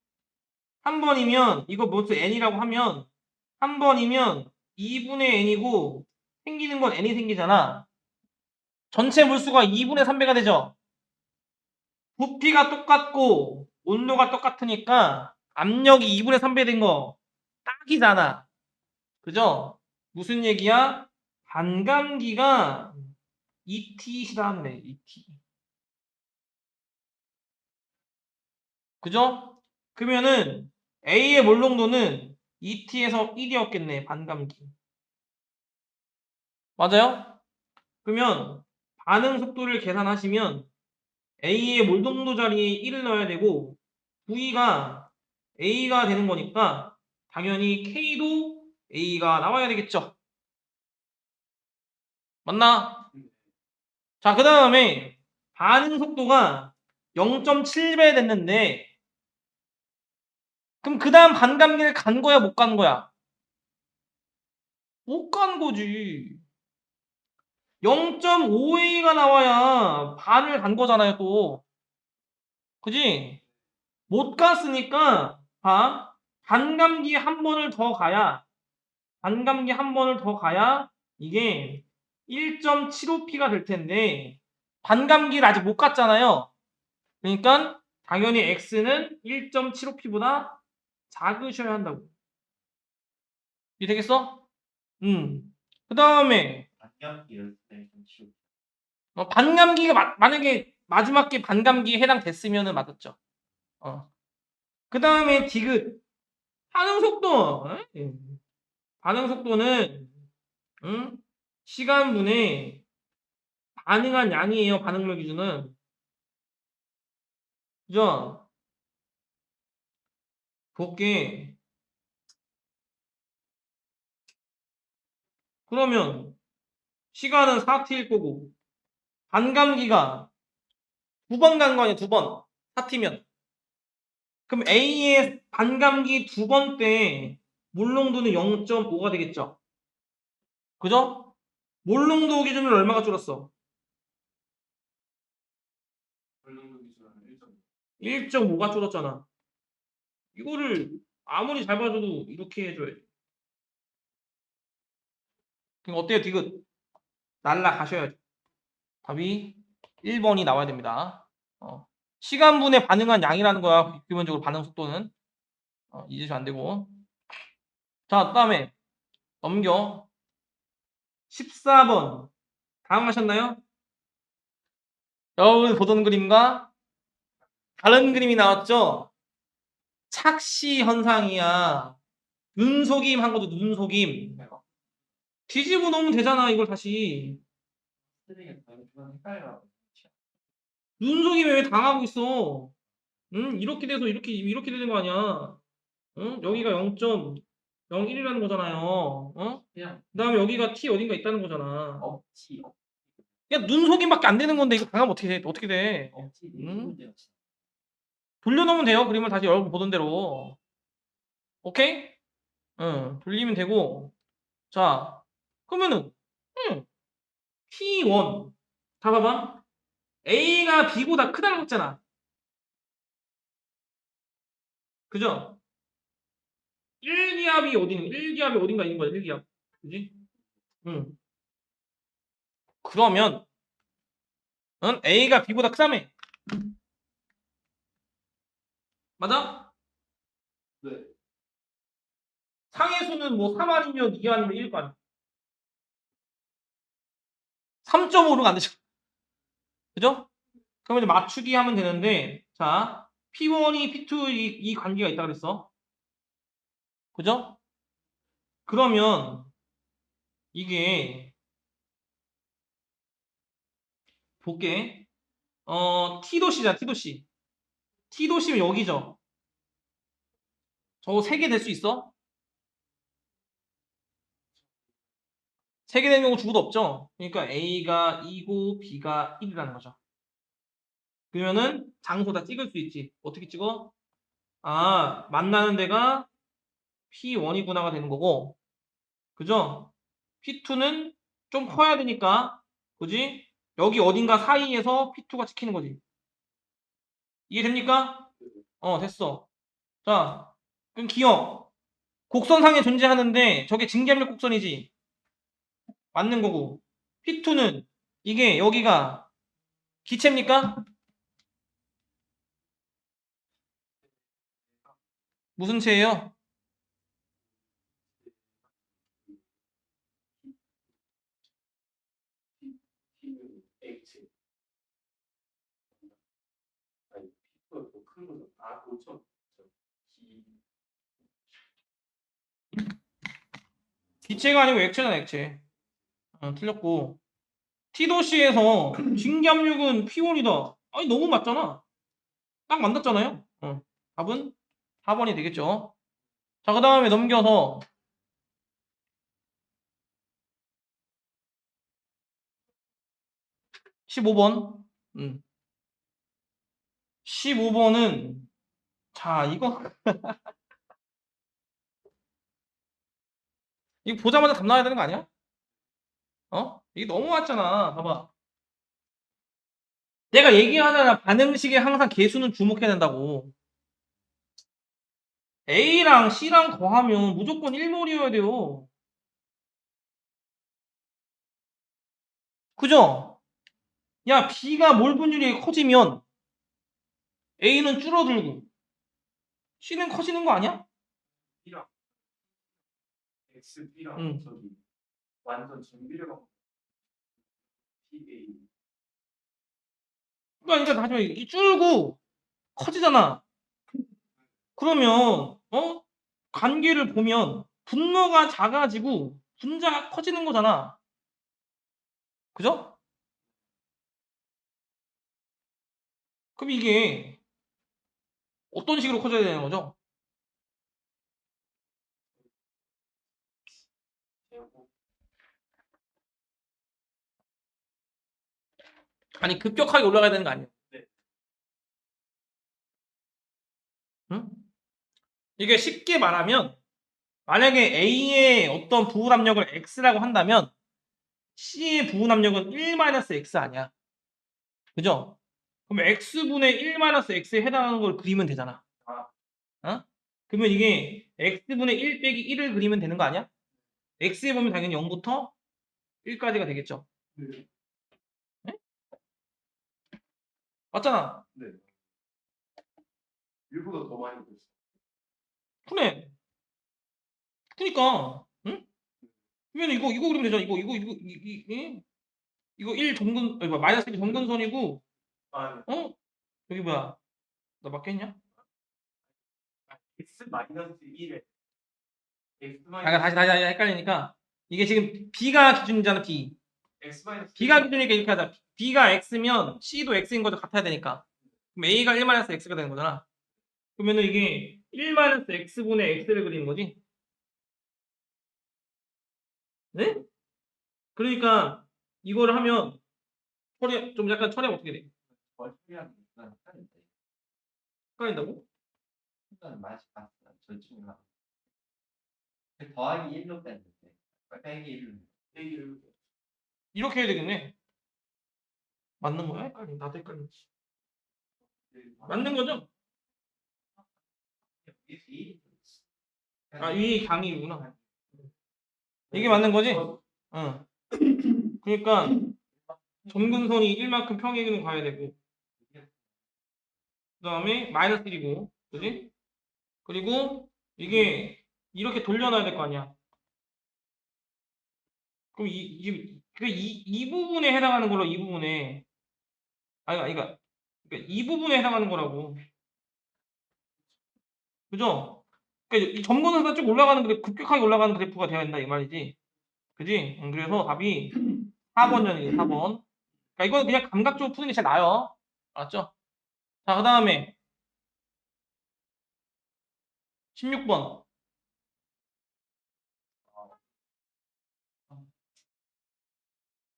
한 번이면, 이거 뭐죠? N이라고 하면, 한 번이면 2분의 N이고, 생기는 건 N이 생기잖아. 전체 물수가 2분의 3배가 되죠? 부피가 똑같고, 온도가 똑같으니까, 압력이 2분의 3배 된 거, 딱이잖아. 그죠? 무슨 얘기야? 반감기가 ET시라네, ET. 그죠? 그러면은 A의 몰농도는 ET에서 1이었겠네, 반감기. 맞아요? 그러면 반응 속도를 계산하시면 A의 몰농도 자리에 1을 넣어야 되고 V가 A가 되는 거니까 당연히 K도 A가 나와야 되겠죠. 맞나? 자, 그 다음에 반응 속도가 0.7배 됐는데 그럼 그 다음 반감기를 간 거야 못 간 거야? 못 간 거지. 0.5A가 나와야 반을 간 거잖아요 또. 그지? 못 갔으니까 반감기 한 번을 더 가야 이게 1.75P가 될 텐데 반감기를 아직 못 갔잖아요. 그러니까 당연히 X는 1.75P보다 작으셔야 한다고. 이해되겠어? 그 다음에 반감기를 좀 치우. 반감기가 만약에 마지막 게 반감기에 해당됐으면 맞았죠. 그 다음에 디귿 반응 속도. 반응 속도는 시간분의 반응한 양이에요. 반응률 기준은. 그죠? 볼게. 그러면 시간은 4t일 거고 반감기가 2번 간 거 아니야? 2번. 4t면. 그럼 A의 반감기 2번 때 몰농도는 0.5가 되겠죠? 그죠? 몰농도 기준으로 얼마가 줄었어? 물론 기준은 1점. 1.5가 줄었잖아. 이거를 아무리 잘 봐줘도 이렇게 해줘야지. 그럼 어때요, 디귿? 날라가셔야죠. 답이 1번이 나와야 됩니다. 시간분에 반응한 양이라는 거야. 기본적으로 반응 속도는. 잊으시면 안 되고. 자, 그다음에 넘겨. 14번. 당황하셨나요? 여러분 보던 그림과 다른 그림이 나왔죠? 착시 현상이야. 눈속임 한 거죠, 눈속임. 뒤집어 놓으면 되잖아, 이걸 다시. 쓰레기가 좀 헷갈려. 눈속임에 왜 당하고 있어? 응? 이렇게 돼서 이렇게 되는 거 아니야. 응? 여기가 0.01이라는 거잖아요. 그냥 그 다음에 여기가 t 어딘가 있다는 거잖아. 억지 그냥 눈속임밖에 안 되는 건데 이거 당하면 어떻게 돼? 어떻게 돼? 억지 응? 문제였지 돌려놓으면 돼요. 그림을 다시 여러분 보던 대로. 오케이? 응, 돌리면 되고. 자, 그러면은 P1 다 봐봐. A가 B보다 크다고 했잖아. 그죠? 1기압이 어딘가 있는 거야, 1기압. 그지? 응. 그러면 A가 B보다 크다며. 맞아? 네. 상해수는 뭐 3 아니면 2 아니면 1거 아니야. 3.5로 안 되죠. 그죠? 그러면 이제 맞추기 하면 되는데, 자, P1이 P2 이 관계가 있다 그랬어. 그죠? 그러면 이게 볼게. T도시잖아, T도시. T도시면 여기죠. 저거 3개 될 수 있어? 3개 되는 경우 죽어도 없죠? 그러니까 A가 2고 B가 1이라는 거죠. 그러면은 장소 다 찍을 수 있지. 어떻게 찍어? 만나는 데가 P1이구나가 되는 거고, 그죠? P2는 좀 커야 되니까, 그지? 여기 어딘가 사이에서 P2가 찍히는 거지. 이해됩니까? 됐어. 자, 그럼 기억. 곡선상에 존재하는데 저게 증기압력 곡선이지. 맞는 거고. P2는 이게 여기가 기체입니까? 무슨 체예요? H. 아니 피부가 더큰 거죠. 5천. 기체가 아니고 액체잖아, 액체. 틀렸고. T도시에서 증기압력은 P1이다. 아니, 너무 맞잖아. 딱 만났잖아요. 답은 4번이 되겠죠. 자, 그 다음에 넘겨서 15번. 15번은 자, 이거 이거 보자마자 답 나와야 되는 거 아니야? 이게 너무 왔잖아. 봐봐. 내가 얘기하잖아. 반응식에 항상 개수는 주목해야 된다고. A랑 C랑 더하면 무조건 1몰이어야 돼요. 그죠? 야, B가 몰 분율이 커지면 A는 줄어들고 C는 커지는 거 아니야? B랑 X, B랑 응. 저기 완전 정비례가 PA. 그러니까 다시 말해. 이 줄고 커지잖아. 그러면 관계를 보면 분모가 작아지고 분자가 커지는 거잖아. 그죠? 그럼 이게 어떤 식으로 커져야 되는 거죠? 아니, 급격하게 올라가야 되는 거 아니에요? 네. 응? 이게 쉽게 말하면 만약에 A의 어떤 부호 압력을 X라고 한다면 C의 부호 압력은 1-X 아니야. 그죠? 그럼 X분의 1-X에 해당하는 걸 그리면 되잖아. 그러면 이게 X분의 1 빼기 1을 그리면 되는 거 아니야? X에 보면 당연히 0부터 1까지가 되겠죠. 네. 네? 맞잖아. 네. 1보다 더 많이 됐어. 그래. 그니까, 응? 그러면 이거 그리면 되잖아. 이거 1 점근, 아니, 마이너스 1 점근선이고, 아, 여기 뭐야? 나 맞겠냐? X 마이너스 1에 X 다시 마이너스 헷갈리니까, 이게 지금 B가 기준이잖아, B. X 마이너스 B가 기준이니까 이렇게 하자. B가 X면 C도 X인 거죠. 같아야 되니까. 그럼 A가 1-X가 되는 거잖아. 그러면은 이게 1-X분의 X를 그리는 거지. 네? 그러니까 이거를 하면 좀 약간 처리가 어떻게 돼? 월수량 하는데 헷갈린다고? 순간 맛이 봤어. 절충이나 더하기 1로 뺐는데 빼기 1로 빼기 1로 이렇게 해야 되겠네. 맞는 거야? 나도 헷갈리지. 맞는 거죠? 이 강의구나. 이게 맞는 거지? 응. 그러니까 점근선이 1만큼 평행은 가야 되고 그 다음에 마이너스 1이고 그지? 그리고 이게 이렇게 돌려놔야 될 거 아니야. 그럼 이 부분에 해당하는 걸로 이 부분에 그러니까 이 부분에 해당하는 거라고. 그죠? 그러니까 이 점근선에서 쭉 올라가는 급격하게 올라가는 그래프가 되어야 된다 이 말이지. 그지? 그래서 답이 4번이에요. 4번. 그러니까 이건 그냥 감각적으로 푸는 게 제일 나아요. 알았죠? 자, 그 다음에 16번.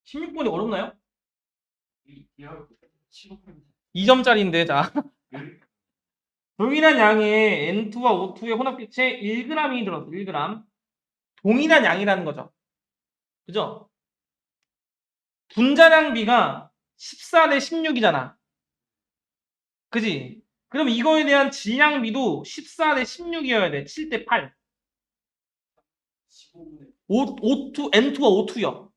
16번이 어렵나요? 2점짜리인데, 자. 동일한 양의 N2와 O2의 혼합빛에 1g이 들었어. 1g. 동일한 양이라는 거죠. 그죠? 분자량비가 14대 16이잖아. 그지? 그럼 이거에 대한 질량비도 14대 16이어야 돼. 7대 8. 15분에 O2, N2와 O2요.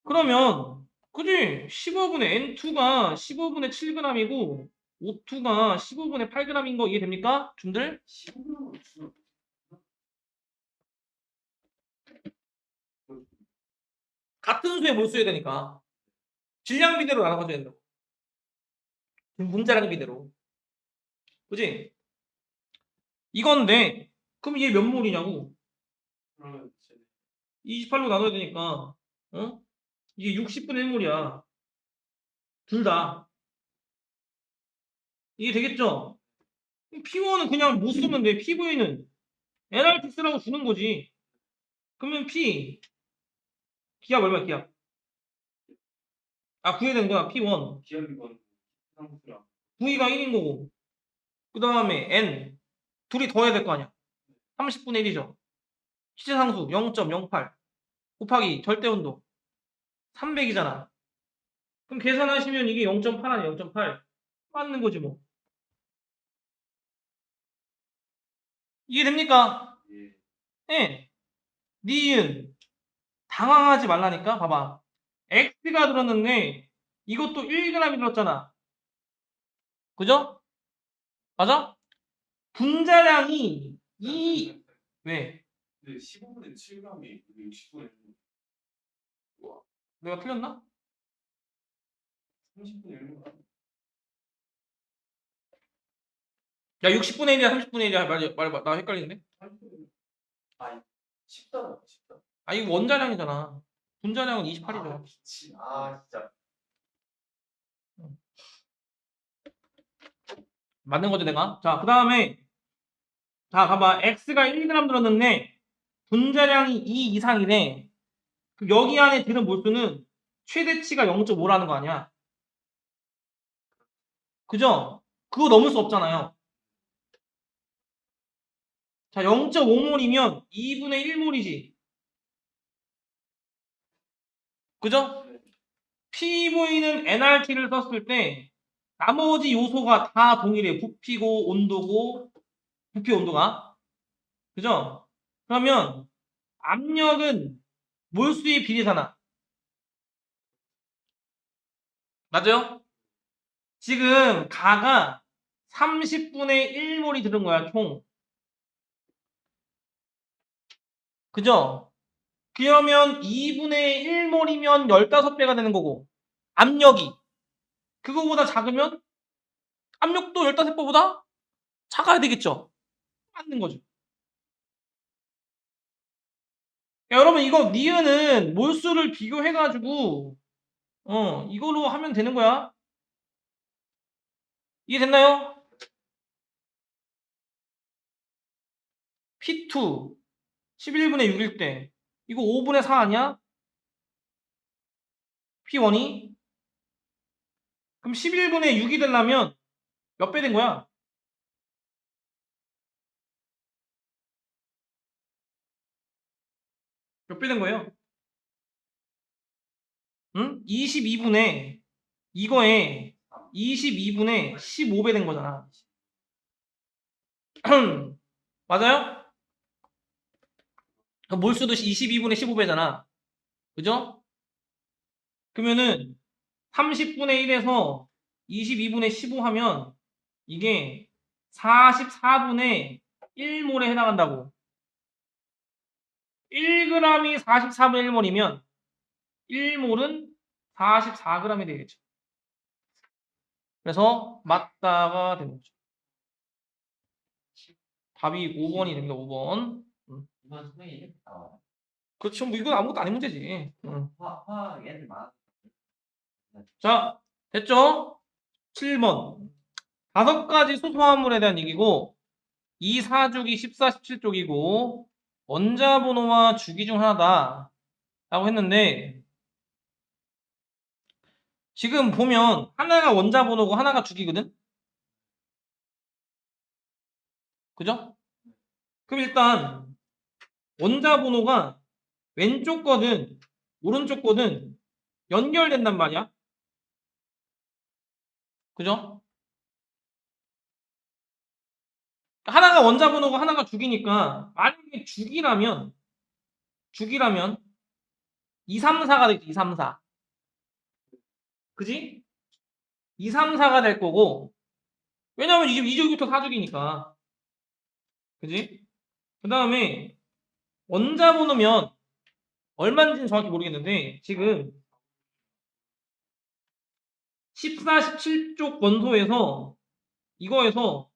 그러면, 그지? 15분의 N2가 15분의 7g이고, O2가 15분의 8g인 거 이해됩니까? 줌들? 15분은 주로 같은 수에 몰수해야 되니까. 질량비대로 나눠가줘야 된다고. 분자량비대로. 그지? 이건데, 그럼 이게 몇 몰이냐고? 그러면 28로 나눠야 되니까, 이게 60분의 1몰이야. 둘 다. 이게 되겠죠? P1은 그냥 못 쓰면 돼. PV는 NRT 쓰라고 주는 거지. 그러면 기압 얼마야, 기압? 아, 구해야 되는 거야, P1. 기압이 건 상수랑 V가 1인 거고. 그 다음에 N. 둘이 더해야 될 거 아니야. 30분의 1이죠. 시제상수 0.08 곱하기 절대온도 300이잖아. 그럼 계산하시면 이게 0.8 아니야, 0.8. 맞는 거지, 뭐. 이해됩니까? 예. 예. 니은. 당황하지 말라니까? 봐봐. X가 들었는데, 이것도 1g이 들었잖아. 그죠? 맞아? 분자량이 왜? 근데 15분의 7g이 60분의 내가 틀렸나? 30분의 1분 야, 60분의 1이야, 30분의 1이야. 말해봐. 나 헷갈리는데? 아, 쉽다. 아, 이거 원자량이잖아. 분자량은 28이죠. 아, 미친. 아, 진짜. 맞는 거죠, 내가? 자, 그 다음에, 자, 봐봐. X가 1g 들었는데, 분자량이 2 이상이래. 그 여기 안에 들은 몰수는 최대치가 0.5라는 거 아니야. 그죠? 그거 넘을 수 없잖아요. 자, 0.5몰이면 2분의 1몰이지. 그죠? PV는 NRT를 썼을 때 나머지 요소가 다 동일해. 부피고 온도고 부피 온도가. 그죠? 그러면 압력은 몰수의 비례잖아. 맞아요? 지금 가가 30분의 1몰이 들은 거야, 총. 그죠? 그러면 2분의 1몰이면 15배가 되는 거고, 압력이 그거보다 작으면 압력도 15배보다 작아야 되겠죠? 맞는 거죠. 야, 여러분, 이거 니은은 몰수를 비교해가지고, 이걸로 하면 되는 거야. 이해됐나요? P2, 11분의 6일 때, 이거 5분의 4 아니야? P1이? 그럼 11분의 6이 되려면 몇 배 된 거야? 몇 배 된 거예요? 응? 22분의 이거에 22분의 15배 된 거잖아. 맞아요? 그럼 몰수도 22분의 15배잖아. 그죠? 그러면은 30분의 1에서 22분의 15 하면 이게 44분의 1몰에 해당한다고. 1g이 44분의 1몰이면 1몰은 44g이 되겠죠. 그래서 맞다가 되는 거죠. 답이 5번이 됩니다. 5번. 이번 수능이 그렇죠. 뭐 이건 아무것도 아닌 문제지. 화학 애들 많아. 자, 됐죠? 7번. 5가지 소소화물에 대한 얘기고 2, 4주기, 14, 17쪽이고 원자번호와 주기 중 하나다 라고 했는데 지금 보면 하나가 원자번호고 하나가 주기거든? 그죠? 그럼 일단 원자번호가 왼쪽 거든 오른쪽 거든 연결된단 말이야. 그죠? 하나가 원자번호고 하나가 주기니까 만약에 주기라면 2, 3, 4가 되겠지. 2, 3, 4. 그지? 2, 3, 4가 될 거고 왜냐면 이제 2주기부터 4주기니까. 그지? 그 다음에 원자번호면 얼마인지는 정확히 모르겠는데 지금 14, 17쪽 원소에서 이거에서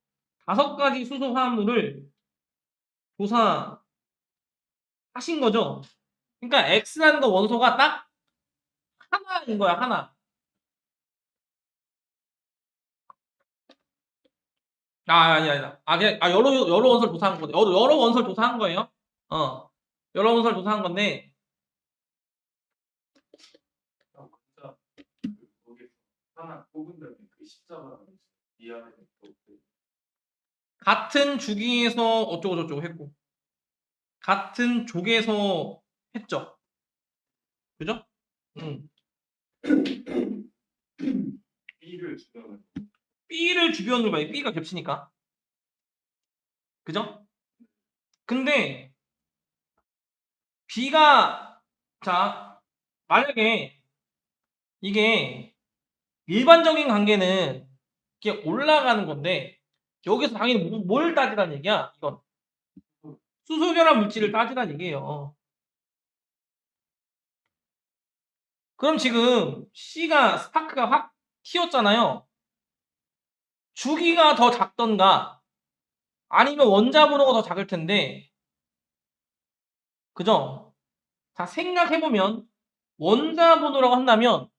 5가지 수소 화합물을 조사하신 거죠. 그러니까 X라는 거 원소가 딱 하나인 거야, 하나. 아니야. 그냥 여러 원소를 조사한 거네. 여러 원소를 조사한 거예요. 여러 원소를 조사한 건데 진짜 거기 하나 뽑은 다음에 그 십자가 이 안에 또 같은 주기에서 어쩌고 저쩌고 했고 같은 족에서 했죠. 그죠? B를 주변을 B를 주변으로 봐요. B가 겹치니까. 그죠? 근데 B가 자 만약에 이게 일반적인 관계는 이게 올라가는 건데 여기서 당연히 뭘 따지란 얘기야? 이건 수소결합 물질을 따지란 얘기예요. 그럼 지금 C가 스파크가 확 튀었잖아요. 주기가 더 작던가 아니면 원자 번호가 더 작을 텐데 그죠? 자 생각해보면 원자 번호라고 한다면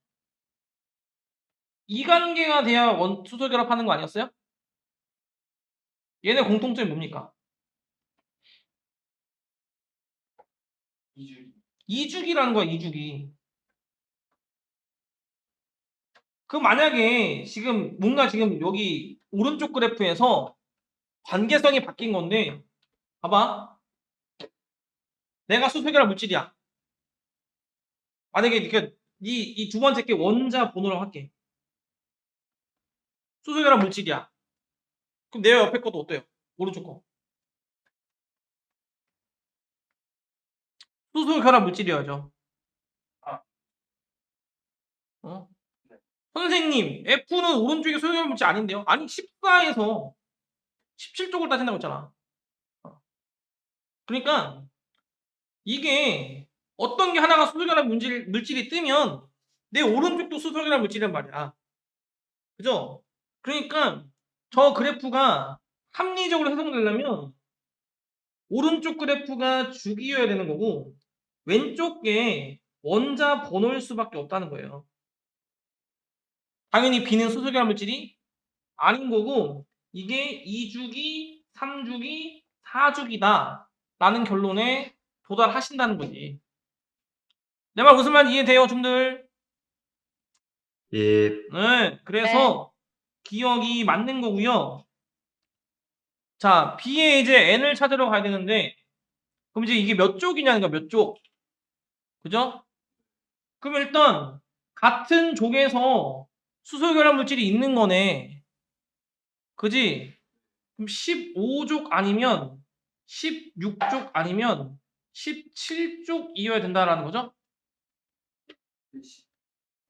이 관계가 돼야 수소 결합하는 거 아니었어요? 얘네 공통점이 뭡니까? 이주기 이주기라는 거야, 이주기. 그 만약에 지금 뭔가 지금 여기 오른쪽 그래프에서 관계성이 바뀐 건데 봐봐. 내가 수소 결합 물질이야. 만약에 이렇게 이 두 번째 게 원자 번호라고 할게. 수소 결합 물질이야. 그럼 내 옆에 것도 어때요? 오른쪽 거. 수소 결합 물질이어야죠. 어? 선생님, F는 오른쪽에 수소 결합 물질 아닌데요? 아니 14에서 17쪽을 따진다고 했잖아. 그러니까 이게 어떤 게 하나가 수소 결합 물질이 뜨면 내 오른쪽도 수소 결합 물질이란 말이야. 그죠? 그러니까 저 그래프가 합리적으로 해석되려면 오른쪽 그래프가 주기여야 되는 거고 왼쪽 게 원자 번호일 수밖에 없다는 거예요. 당연히 B는 수소 결합 물질이 아닌 거고 이게 2주기, 3주기, 4주기다 라는 결론에 도달하신다는 거지. 내 말 무슨 말인지 이해돼요, 중들? 예, 네, 그래서 기억이 맞는 거고요. 자, B에 이제 N을 찾으러 가야 되는데 그럼 이제 이게 몇 쪽이냐는 거야, 몇 쪽. 그죠? 그럼 일단 같은 족에서 수소 결합 물질이 있는 거네. 그지? 그럼 15족 아니면 16족 아니면 17족이어야 된다라는 거죠?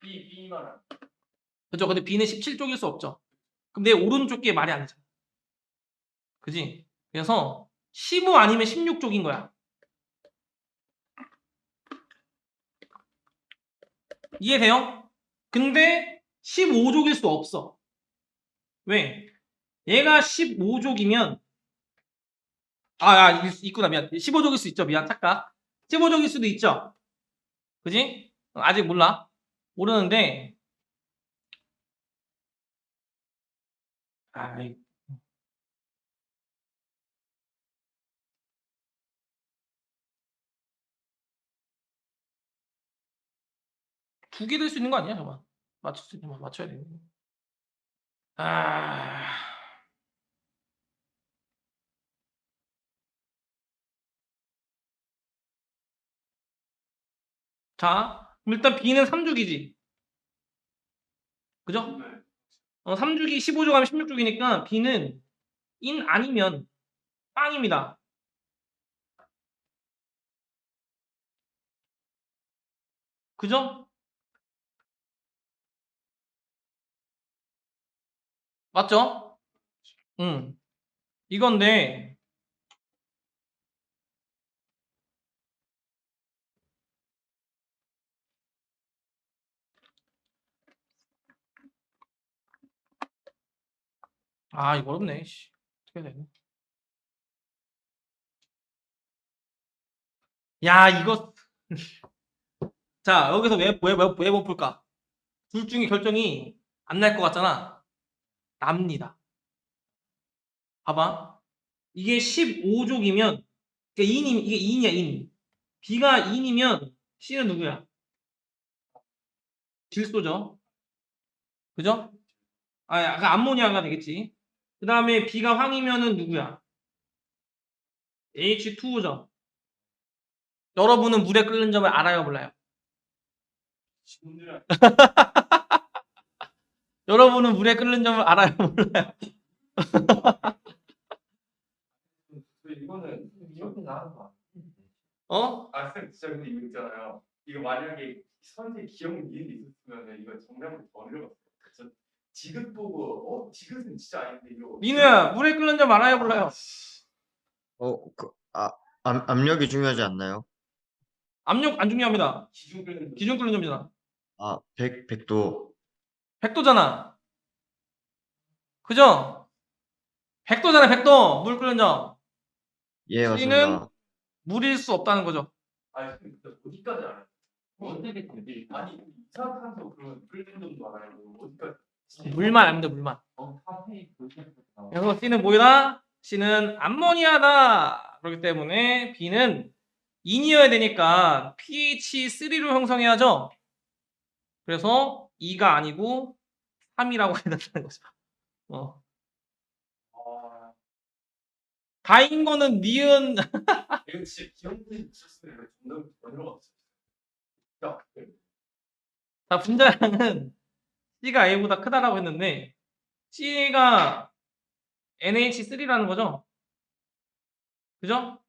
B만 안 그죠? 근데 B는 17쪽일 수 없죠. 그럼 내 오른쪽 게 말이 안 되잖아. 그지? 그래서 15 아니면 16쪽인 거야. 이해돼요? 근데 15족일 수 없어. 왜? 얘가 15족이면 있구나. 미안. 15족일 수 있죠. 미안. 착각. 15족일 수도 있죠. 그지? 아직 몰라. 모르는데 아이 두 개 될 수 있는 거 아니야? 잠깐만. 맞춰야 돼. 아. 자, 그럼 일단 B는 3주기지. 그죠? 네. 3주기 15족 하면 16주기니까 B는 인 아니면 빵입니다. 그죠? 맞죠? 이건데 이거 어렵네. 씨. 어떻게 해야 되나? 야, 이거 자, 여기서 왜 못 풀까? 둘 중에 결정이 안 날 것 같잖아. 납니다. 봐봐. 이게 15족이면 그러니까 2인 이게 2인이야 2인. B가 2인이면 C는 누구야? 질소죠. 그죠? 아, 아까 암모니아가 되겠지. 그 다음에 B가 황이면은 누구야? H2O죠. 여러분은 물에 끓는 점을 알아요, 몰라요? 친구들이랑 여러분은 물에 끓는 점을 알아요, 몰라요? 이거는 이렇게 나는 거 어? 아, 쌤 진짜 근데 이거 있잖아요. 이거 만약에 선생 기억 니은이 있었으면 이거 정답을 더 어려웠어요. 그래서 지읒 보고 지읒은 진짜 아닌데 이거 민우야, 물에 끓는 점 알아요, 몰라요? 압력이 중요하지 않나요? 압력 안 중요합니다. 기준 끓는 기준 끓는 점이잖아. 100도. 100도잖아. 그죠? 100도잖아, 100도. 물 끓는 점. 예, C는 맞습니다. 물일 수 없다는 거죠. 아니 근데 어디까지 알아요? 어떻게 아니 이산화탄소 그런 끓는 점도 알아요. 어디까지? 물만 압니다, 물만. 카페인 그래서 C는 뭐이다? C는 암모니아다. 그렇기 때문에 B는 2이어야 되니까 pH3로 형성해야죠. 그래서 2가 아니고 3이라고 해야 된다는 거죠. 다인 거는 니은 이거 진짜 기억 니은 있었으면 정답을 더 어려웠어요. 야, 자, 분자량은 C가 A보다 크다라고 했는데 C가 NH3라는 거죠. 그죠?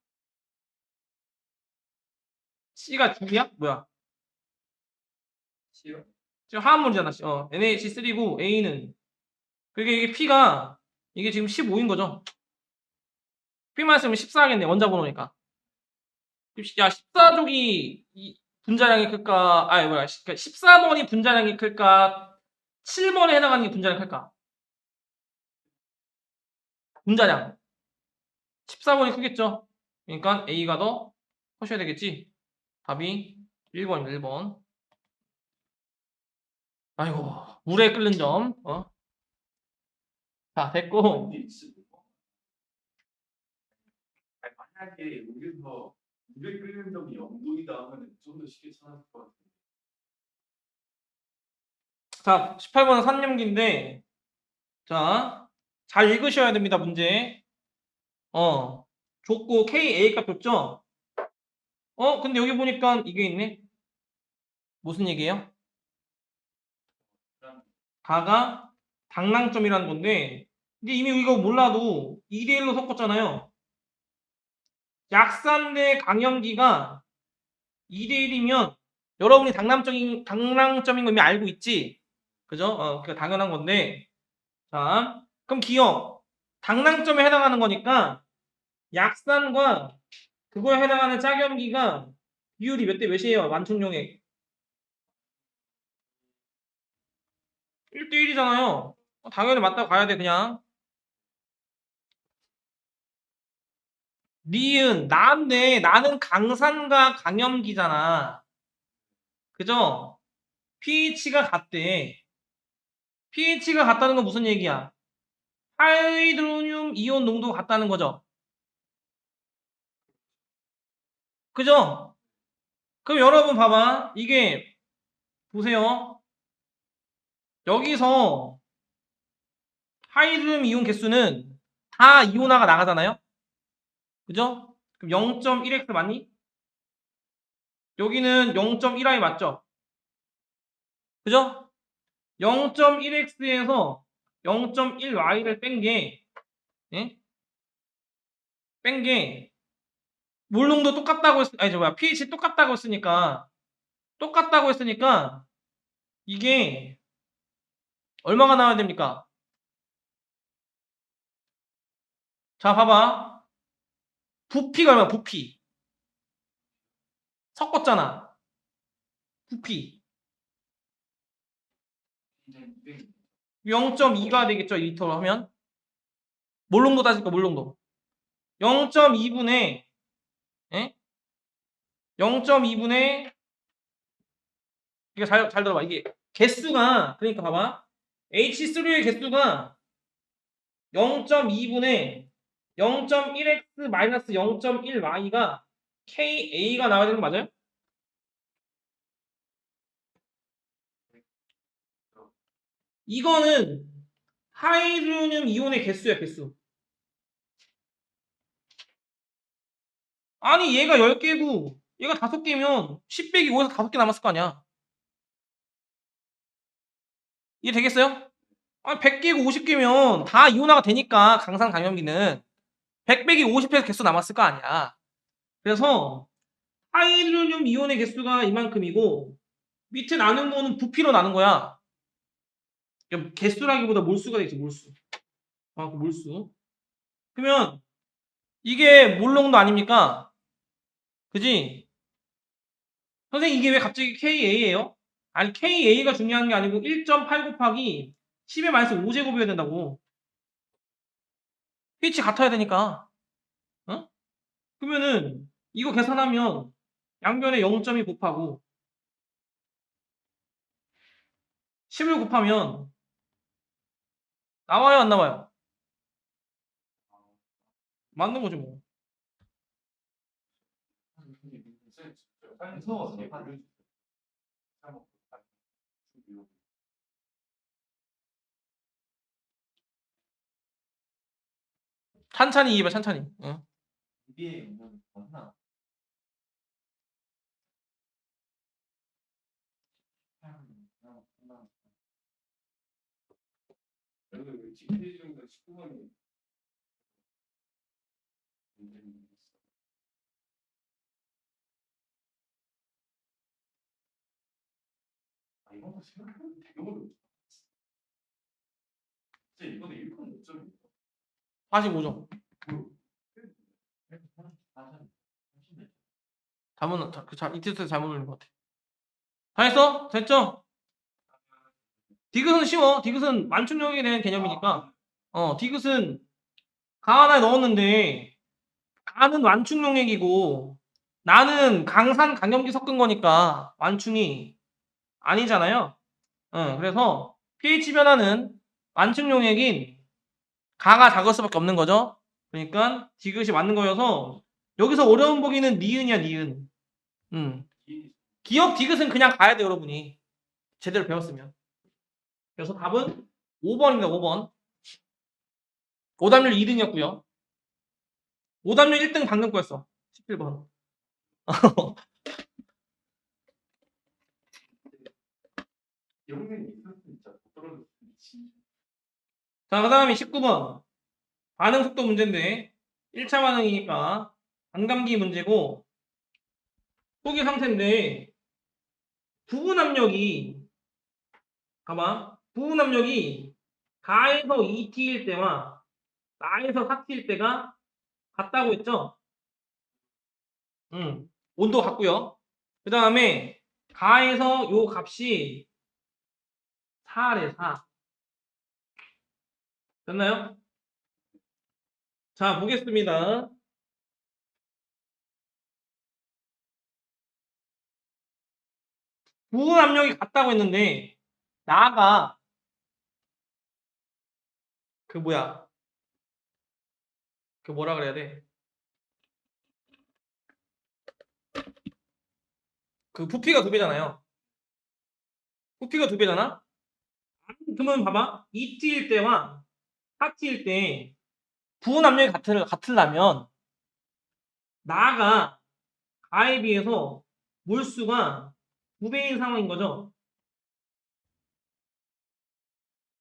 C가 중이야? 뭐야? 싫어. 지금 화합물이잖아. NH3고 A는 그게 이게 P가 이게 지금 15인 거죠. P만 쓰면 14하겠네. 원자번호니까. 야, 14족이 분자량이 클까? 아니 뭐야? 14번이 분자량이 클까? 7번에 해당하는 게 분자량이 클까? 분자량. 14번이 크겠죠? 그러니까 A가 더 커셔야 되겠지? 답이 1번입니다. 1번. 아이고, 물에 끓는 점. 자, 됐고. 아니, 만약에 여기서 물에 끓는 점이 0도이다 하면 좀 더 쉽게 찾았을 것 같아요. 자, 18번은 산염기인데, 자, 잘 읽으셔야 됩니다, 문제. 줬고, KA 값 줬죠? 근데 여기 보니까 이게 있네? 무슨 얘기예요? 가가 당랑점이라는 건데, 근데 이미 이거 몰라도 2대1로 섞었잖아요. 약산 대 강염기가 2대1이면 여러분이 당랑점인 거 이미 알고 있지? 그죠? 그게 당연한 건데. 자, 그럼 기억. 당랑점에 해당하는 거니까 약산과 그거에 해당하는 짝염기가 비율이 몇 대 몇이에요? 완충용액. 1대1이잖아요. 당연히 맞다고 가야 돼, 그냥. 니은, 나인데, 나는 강산과 강염기잖아. 그죠? pH가 같대. pH가 같다는 건 무슨 얘기야? 하이드로늄 이온 농도가 같다는 거죠. 그죠? 그럼 여러분 봐봐. 이게, 보세요. 여기서 하이드로늄 이온 개수는 다 이온화가 나가잖아요? 그죠? 그럼 0.1x 맞니? 여기는 0.1i 맞죠? 그죠? 0.1x에서 0.1y를 뺀 게, 예? 뺀 게, 몰농도 똑같다고 pH 똑같다고 했으니까, 이게, 얼마가 나와야 됩니까? 자, 봐봐. 부피가 얼마야, 부피. 섞었잖아. 부피. 0.2가 되겠죠, 2리터로 하면? 몰농도 따질까, 몰농도. 0.2분의, 예? 0.2분의, 이거 잘 들어봐. 이게 개수가, 그러니까 봐봐. H3의 개수가 0.2분의 0.1x 마이너스 0.1y가 KA가 나와야 되는 거 맞아요? 이거는 하이드로늄 이온의 개수야, 개수. 아니, 얘가 10개고, 얘가 5개면 10 빼기 5에서 5개 남았을 거 아니야. 이해 되겠어요? 아니, 100개고 50개면 다 이온화가 되니까, 강산 강염기는. 100 빼기 50에서 개수 남았을 거 아니야. 그래서, 하이드로늄 이온의 개수가 이만큼이고, 밑에 나눈 거는 부피로 나눈 거야. 그러니까 개수라기보다 몰수가 되겠지, 몰수. 그 몰수. 그러면, 이게 몰농도 아닙니까? 그지? 선생님, 이게 왜 갑자기 KA예요? 아니, KA가 중요한 게 아니고 1.8 곱하기 10의 마이너스 5제곱이어야 된다고. pH 같아야 되니까. 어? 그러면은 이거 계산하면 양변에 0.2 곱하고 10을 곱하면 나와요, 안 나와요? 맞는 거죠, 뭐. 무서워서 알려주세요. 찬찬히 이해봐, 찬찬히. 응. 이게 있는 거구나. 여기 지금 정도 19번이 아 이거 생각해보면 되게 어려워. 진짜 이번에 1번 몇 점이야? 45점. 답은 이 테스트 잘못 올린 것 같아. 다 했어? 됐죠? 디귿은 쉬워. 디귿은 완충력에 대한 개념이니까. 디귿은 가 하나에 넣었는데 가는 완충용액이고 나는 강산 강염기 섞은 거니까 완충이 아니잖아요. 그래서 pH 변화는 완충용액인 가가 작을 수밖에 없는 거죠. 그러니까 디귿이 맞는 거여서 여기서 어려운 보기는 니은이야, 니은. 기억 디귿은 그냥 가야 돼, 여러분이. 제대로 배웠으면. 그래서 답은 5번입니다, 5번. 오답률 2등이었고요. 오답률 1등 방금 거였어. 11번. 영문이 있었으면 진짜 못 떨어졌을 텐데. 자, 그 다음에 19번. 반응 속도 문제인데 1차 반응이니까 반감기 문제고 속의 상태인데 부분 압력이 가만 부분 압력이 가에서 2t일 때와 나에서 4t일 때가 같다고 했죠? 온도 같고요. 그 다음에 가에서 요 값이 4래 4. 됐나요? 자, 보겠습니다. 부분 압력이 같다고 했는데 나가 그 뭐야 그 뭐라 그래야 돼? 그 부피가 2배잖아요. 부피가 2배잖아? 그러면 봐봐. 2t일 때와 4t일 때 부분 압력이 같으려면 나가 가에 비해서 몰수가 2배인 상황인 거죠.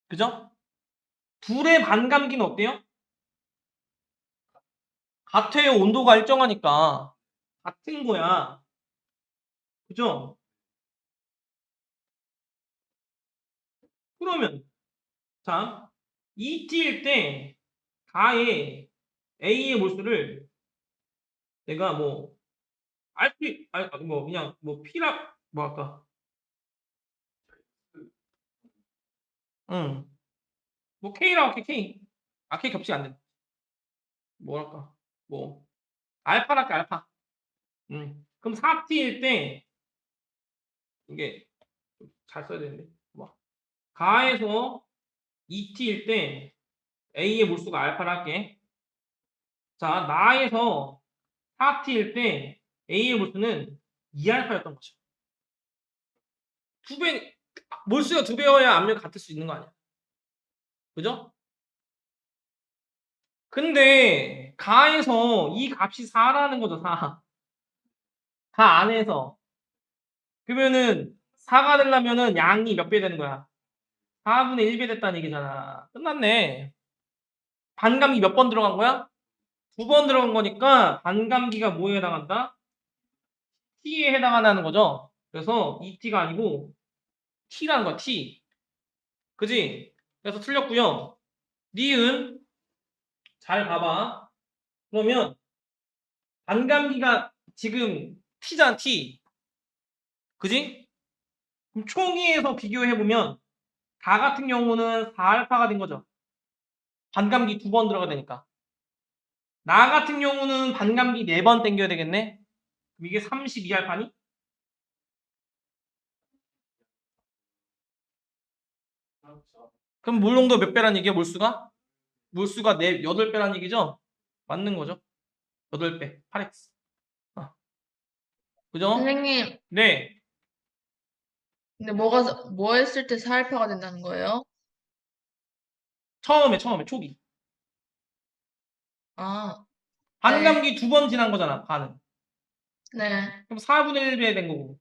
그죠? 둘의 반감기는 어때요? 같아요. 온도가 일정하니까 같은 거야. 그죠? 그러면 자 2t일 때 가의 A의 몰수를 내가 뭐 RP 뭐 그냥 뭐 P라 뭐 할까? 뭐 K라고 할게 K. K 겹치가 안 돼. 뭐랄까? 뭐 알파랄게 알파. 그럼 4t일 때 이게 잘 써야 되는데 뭐 가에서 2t일 때 A의 몰수가 알파를 할게. 자, 나에서 4t일 때 A의 몰수는 2알파였던 거죠. 2배, 몰수가 2배여야 압력이 같을 수 있는 거 아니야? 그죠? 근데 가에서 이 값이 4라는 거죠, 4. 가 안에서. 그러면은 4가 되려면은 양이 몇 배 되는 거야? 4분의 1배 됐다는 얘기잖아. 끝났네. 반감기 몇 번 들어간 거야? 2번 들어간 거니까 반감기가 뭐에 해당한다? t에 해당한다는 거죠. 그래서 2t가 아니고 t라는 거야, t. 그지? 그래서 틀렸고요. 니은 잘 봐봐. 그러면 반감기가 지금 t잖아, t. 그지? 그럼 총이에서 비교해보면 가 같은 경우는 4알파가 된 거죠. 반감기 2번 들어가야 되니까. 나 같은 경우는 반감기 4번 땡겨야 되겠네. 그럼 이게 32알파니? 그렇죠. 그럼 몰농도 몇 배란 얘기야, 몰수가? 몰수가 8배란 얘기죠? 맞는 거죠. 8배. 8x. 그죠? 선생님, 네. 근데 뭐 했을 때 4알파가 된다는 거예요? 처음에, 초기. 아, 반감기 2번 지난 거잖아, 반은. 네. 그럼 4분의 1배 된 거고.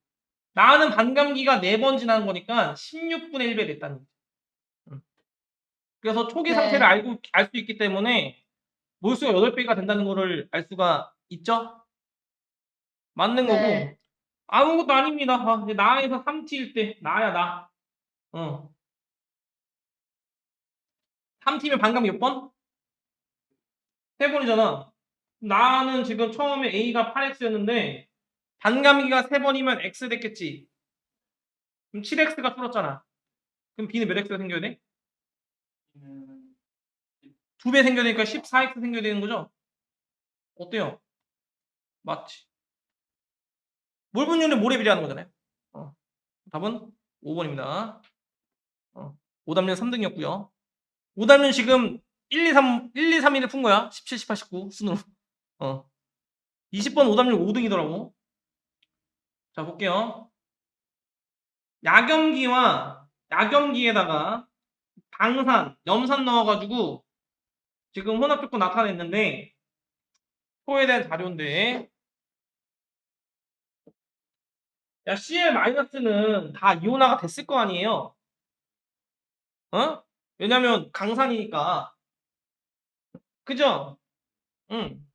나는 반감기가 4번 지난 거니까 16분의 1배 됐다는 거죠. 그래서 초기 상태를 네. 알 수 있기 때문에 몰수가 8배가 된다는 거를 알 수가 있죠? 맞는 거고. 네. 아무것도 아닙니다. 이제 나에서 3t일 때, 나야, 나. 3t면 반감기 몇 번? 3번이잖아. 나는 지금 처음에 A가 8x였는데, 반감기가 3번이면 x 됐겠지. 그럼 7x가 줄었잖아. 그럼 B는 몇 x가 생겨야 돼? 음, 2배 생겨야 되니까 14x 생겨야 되는 거죠? 어때요? 맞지? 몰분율은 모래 비례하는 거잖아요. 답은 5번입니다. 오답률 3등이었고요. 오답률 지금 1, 2, 3, 1, 2, 3일을 푼 거야. 17, 18, 19 순으로. 20번 오답률 5등이더라고. 자, 볼게요. 야경기에다가 방산, 염산 넣어가지고 지금 혼합 조건 나타냈는데 표에 대한 자료인데 야, Cl-는 다 이온화가 됐을 거 아니에요. 왜냐면 강산이니까. 그죠? 응.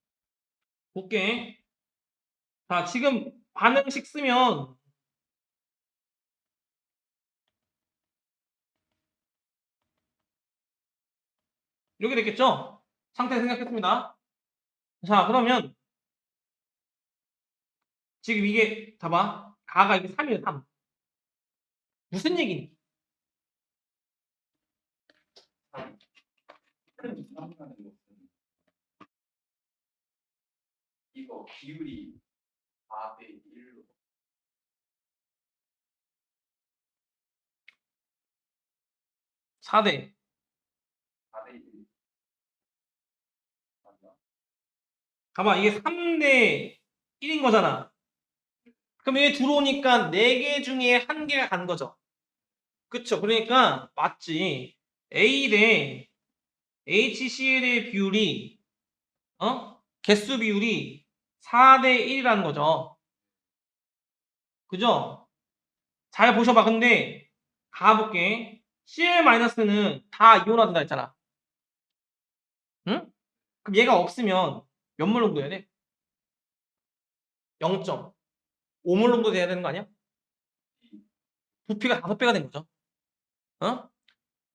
볼게. 자, 지금 반응식 쓰면 이렇게 됐겠죠? 상태 생각했습니다. 자, 그러면 지금 이게 봐봐. 가가 이게 3이에요, 3. 무슨 얘기니? 하는 것은 이거 비율이 4대 1로 4대. 4대 1 맞나? 봐봐, 이게 3대 1인 거잖아. 그럼 얘 들어오니까 4개 중에 1개가 간 거죠. 그쵸? 그러니까 맞지. A 대 HCl의 비율이 개수 비율이 4대 1이라는 거죠. 그죠? 잘 보셔봐. 근데 가볼게. Cl-는 다 이온화된다 했잖아. 응? 그럼 얘가 없으면 몇 몰 정도 돼야 돼? 0.5몰 정도 돼야 되는 거 아니야? 부피가 5배가 된 거죠.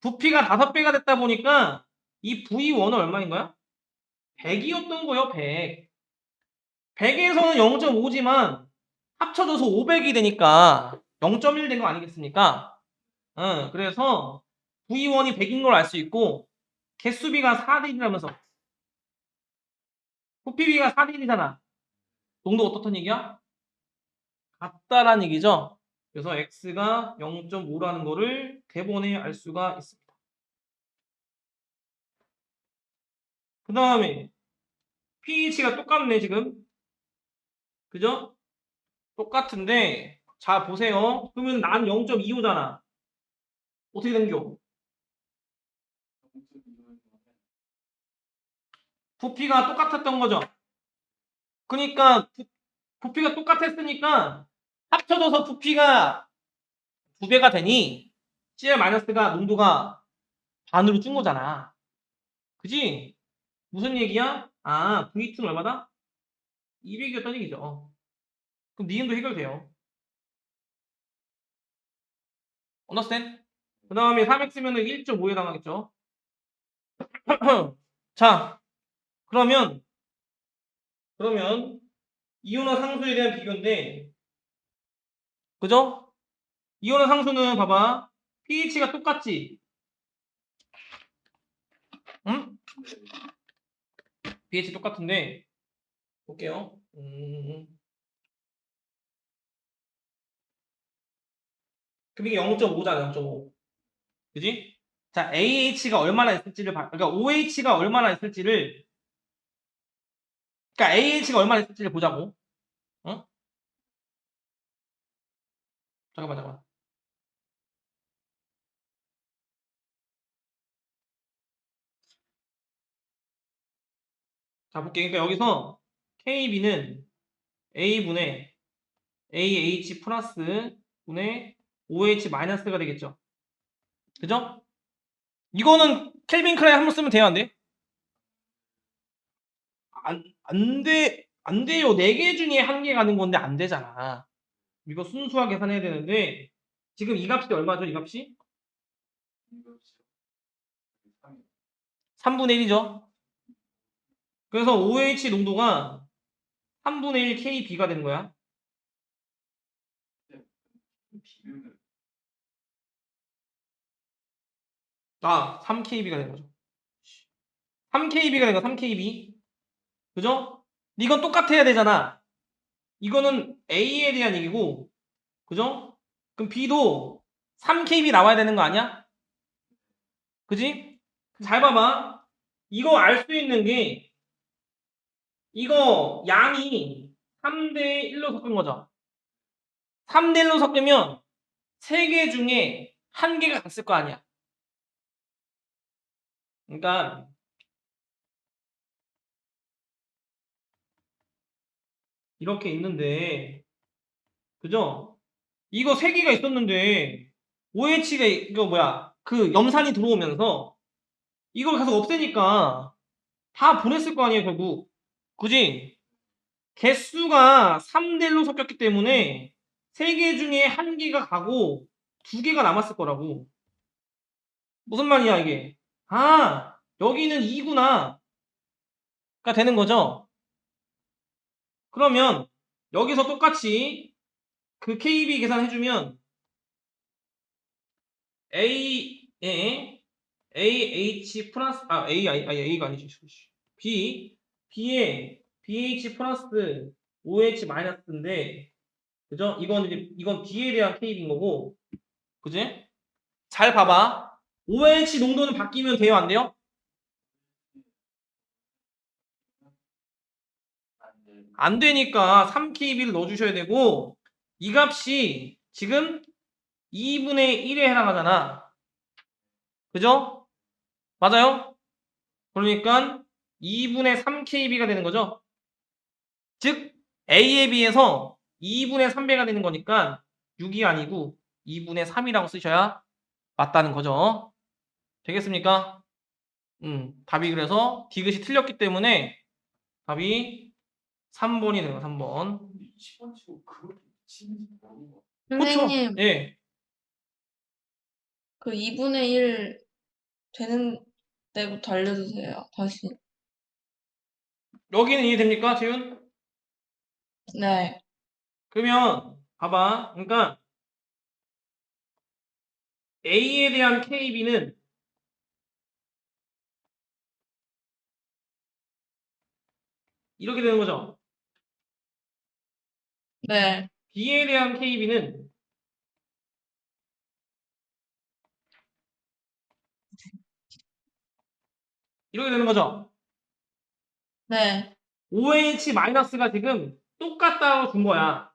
부피가 5배가 됐다 보니까 이 V1은 얼마인 거야? 100이었던 거예요, 100. 100에서는 0.5지만 합쳐져서 500이 되니까 0.1 된 거 아니겠습니까? 그래서 V1이 100인 걸 알 수 있고 개수비가 4대 1이라면서 부피비가 4대 1이잖아. 농도 어떻단 얘기야? 같다라는 얘기죠. 그래서 x가 0.5라는 거를 대본에 알 수가 있습니다. 그 다음에 pH가 똑같네 지금. 그죠? 똑같은데 자 보세요. 그러면 난 0.25잖아. 어떻게 된겨? 부피가 똑같았던 거죠. 그러니까 부피가 똑같았으니까 합쳐져서 부피가 2배가 되니 CL-가 농도가 반으로 준 거잖아. 그지? 무슨 얘기야? 아, V2는 얼마다? 200이었다는 얘기죠. 그럼 니은도 해결돼요. understand? 그 다음에 3x면은 1.5에 해당하겠죠. 자, 그러면 이온화 상수에 대한 비교인데, 그죠? 이온화 상수는 봐봐. pH가 똑같지? 응? pH 똑같은데, 볼게요. 그럼 이게 0.5잖아, 0.5. 그지? 자, AH가 얼마나 있을지를 그러니까 OH가 얼마나 있을지를, 그러니까 AH가 얼마나 있을지를 보자고. 어? 잠깐만. 자, 볼게. 그러니까 여기서 KB는 A분의 AH 플러스 분의 OH 마이너스가 되겠죠. 그죠? 이거는 켈빈 클라인 한번 쓰면 돼요, 안 돼? 안 돼요. 4개 중에 1개 가는 건데 안 되잖아. 이거 순수하게 계산해야 되는데, 지금 이 값이 얼마죠, 이 값이? 3분의 1이죠. 그래서 OH 농도가 3분의 1 KB가 되는 거야. 아, 3KB가 되는 거죠. 3KB가 되는 거야, 3KB. 그죠? 이건 똑같아야 되잖아. 이거는 A에 대한 얘기고, 그죠? 그럼 B도 3KB 나와야 되는 거 아니야? 그지? 잘 봐봐. 이거 알 수 있는 게, 이거 양이 3대 1로 섞은 거죠. 3대 1로 섞으면 3개 중에 1개가 갔을 거 아니야. 그러니까 이렇게 있는데, 그죠? 이거 3개가 있었는데 OH가 이거 뭐야? 그 염산이 들어오면서 이걸 계속 없애니까 다 보냈을 거 아니에요, 결국. 그지? 개수가 3대 1로 섞였기 때문에 3개 중에 1개가 가고 2개가 남았을 거라고. 무슨 말이야, 이게? 아, 여기는 2구나. 가 되는 거죠. 그러면 여기서 똑같이 그 KB 계산해주면 AH 플러스 A가 아니지. B에 BH 플러스 OH 마이너스인데, 그죠? 이건 B에 대한 KB인 거고, 그지? 잘 봐봐. OH 농도는 바뀌면 돼요, 안 돼요? 안 되니까 3KB를 넣어주셔야 되고, 이 값이 지금 2분의 1에 해당하잖아. 그죠? 맞아요? 그러니까 2분의 3KB가 되는 거죠. 즉 A에 비해서 2분의 3배가 되는 거니까 6이 아니고 2분의 3이라고 쓰셔야 맞다는 거죠. 되겠습니까? 답이 그래서 디귿이 틀렸기 때문에 답이 3번이 되는 거예요. 3번. 10번 치고 그렇게 미치는지 모르는 거. 그렇죠. 선생님, 예. 그 2분의 1 되는 때부터 알려주세요. 다시. 여기는 이해됩니까, 재윤? 네. 그러면 봐봐. 그러니까 A에 대한 KB는 이렇게 되는 거죠. 네. B에 대한 KB는 이렇게 되는 거죠. 네. OH-가 지금 똑같다고 준 거야.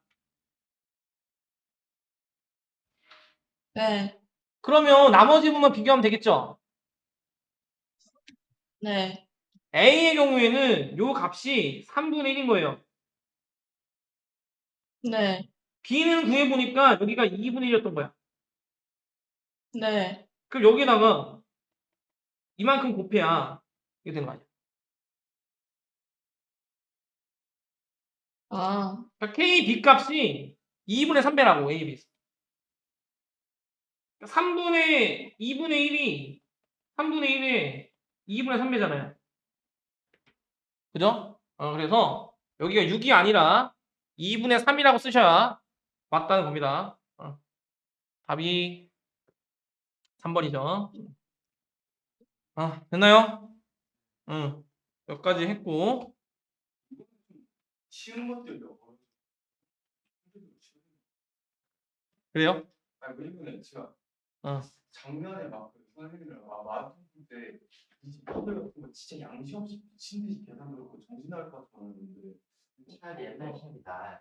네. 그러면 나머지 부분 비교하면 되겠죠? 네. A의 경우에는 요 값이 3분의 1인 거예요. 네. B는 구해보니까 여기가 2분의 1이었던 거야. 네. 그럼 여기다가 이만큼 곱해야 이게 되는 거 아니야. 아, 그러니까 KB 값이 2분의 3배라고 A, B. 3분의 2분의 1이 3분의 1에 2분의 3배잖아요. 그죠? 그래서 여기가 6이 아니라 2분의 3이라고 쓰셔야 맞다는 겁니다. 답이 3번이죠. 됐나요? 여기까지 했고. 쉬운 것들도 그래요? 아니 왜냐면 제가 어. 작년에 막 선생님이랑 마라톤 때 이들 같은 거 진짜 양심 없이 미친 듯이 계산 그렇고 정신 나갈 것 같아 하는데 차라리 옛날 시험이 나아요.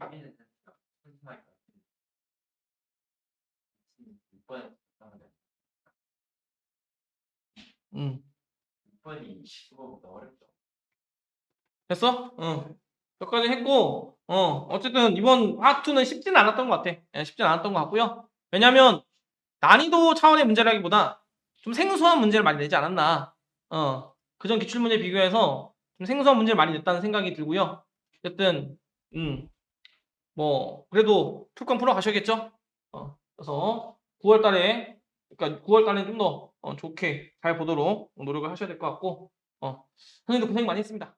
이제는 선수할 것 같아요. 6번 6번이 19번보다 어렵죠. 됐어? 여기까지 했고, 어쨌든 이번 화투는 쉽지는 않았던 것 같아. 쉽지는 않았던 것 같고요. 왜냐면 난이도 차원의 문제라기보다 좀 생소한 문제를 많이 내지 않았나. 그전 기출문제 비교해서 좀 생소한 문제를 많이 냈다는 생각이 들고요. 어쨌든, 뭐, 그래도 풀건 풀어 가셔야겠죠? 그래서 9월 달에, 그러니까 9월 달에 좀 더 좋게 잘 보도록 노력을 하셔야 될 것 같고, 선생님도 고생 많이 했습니다.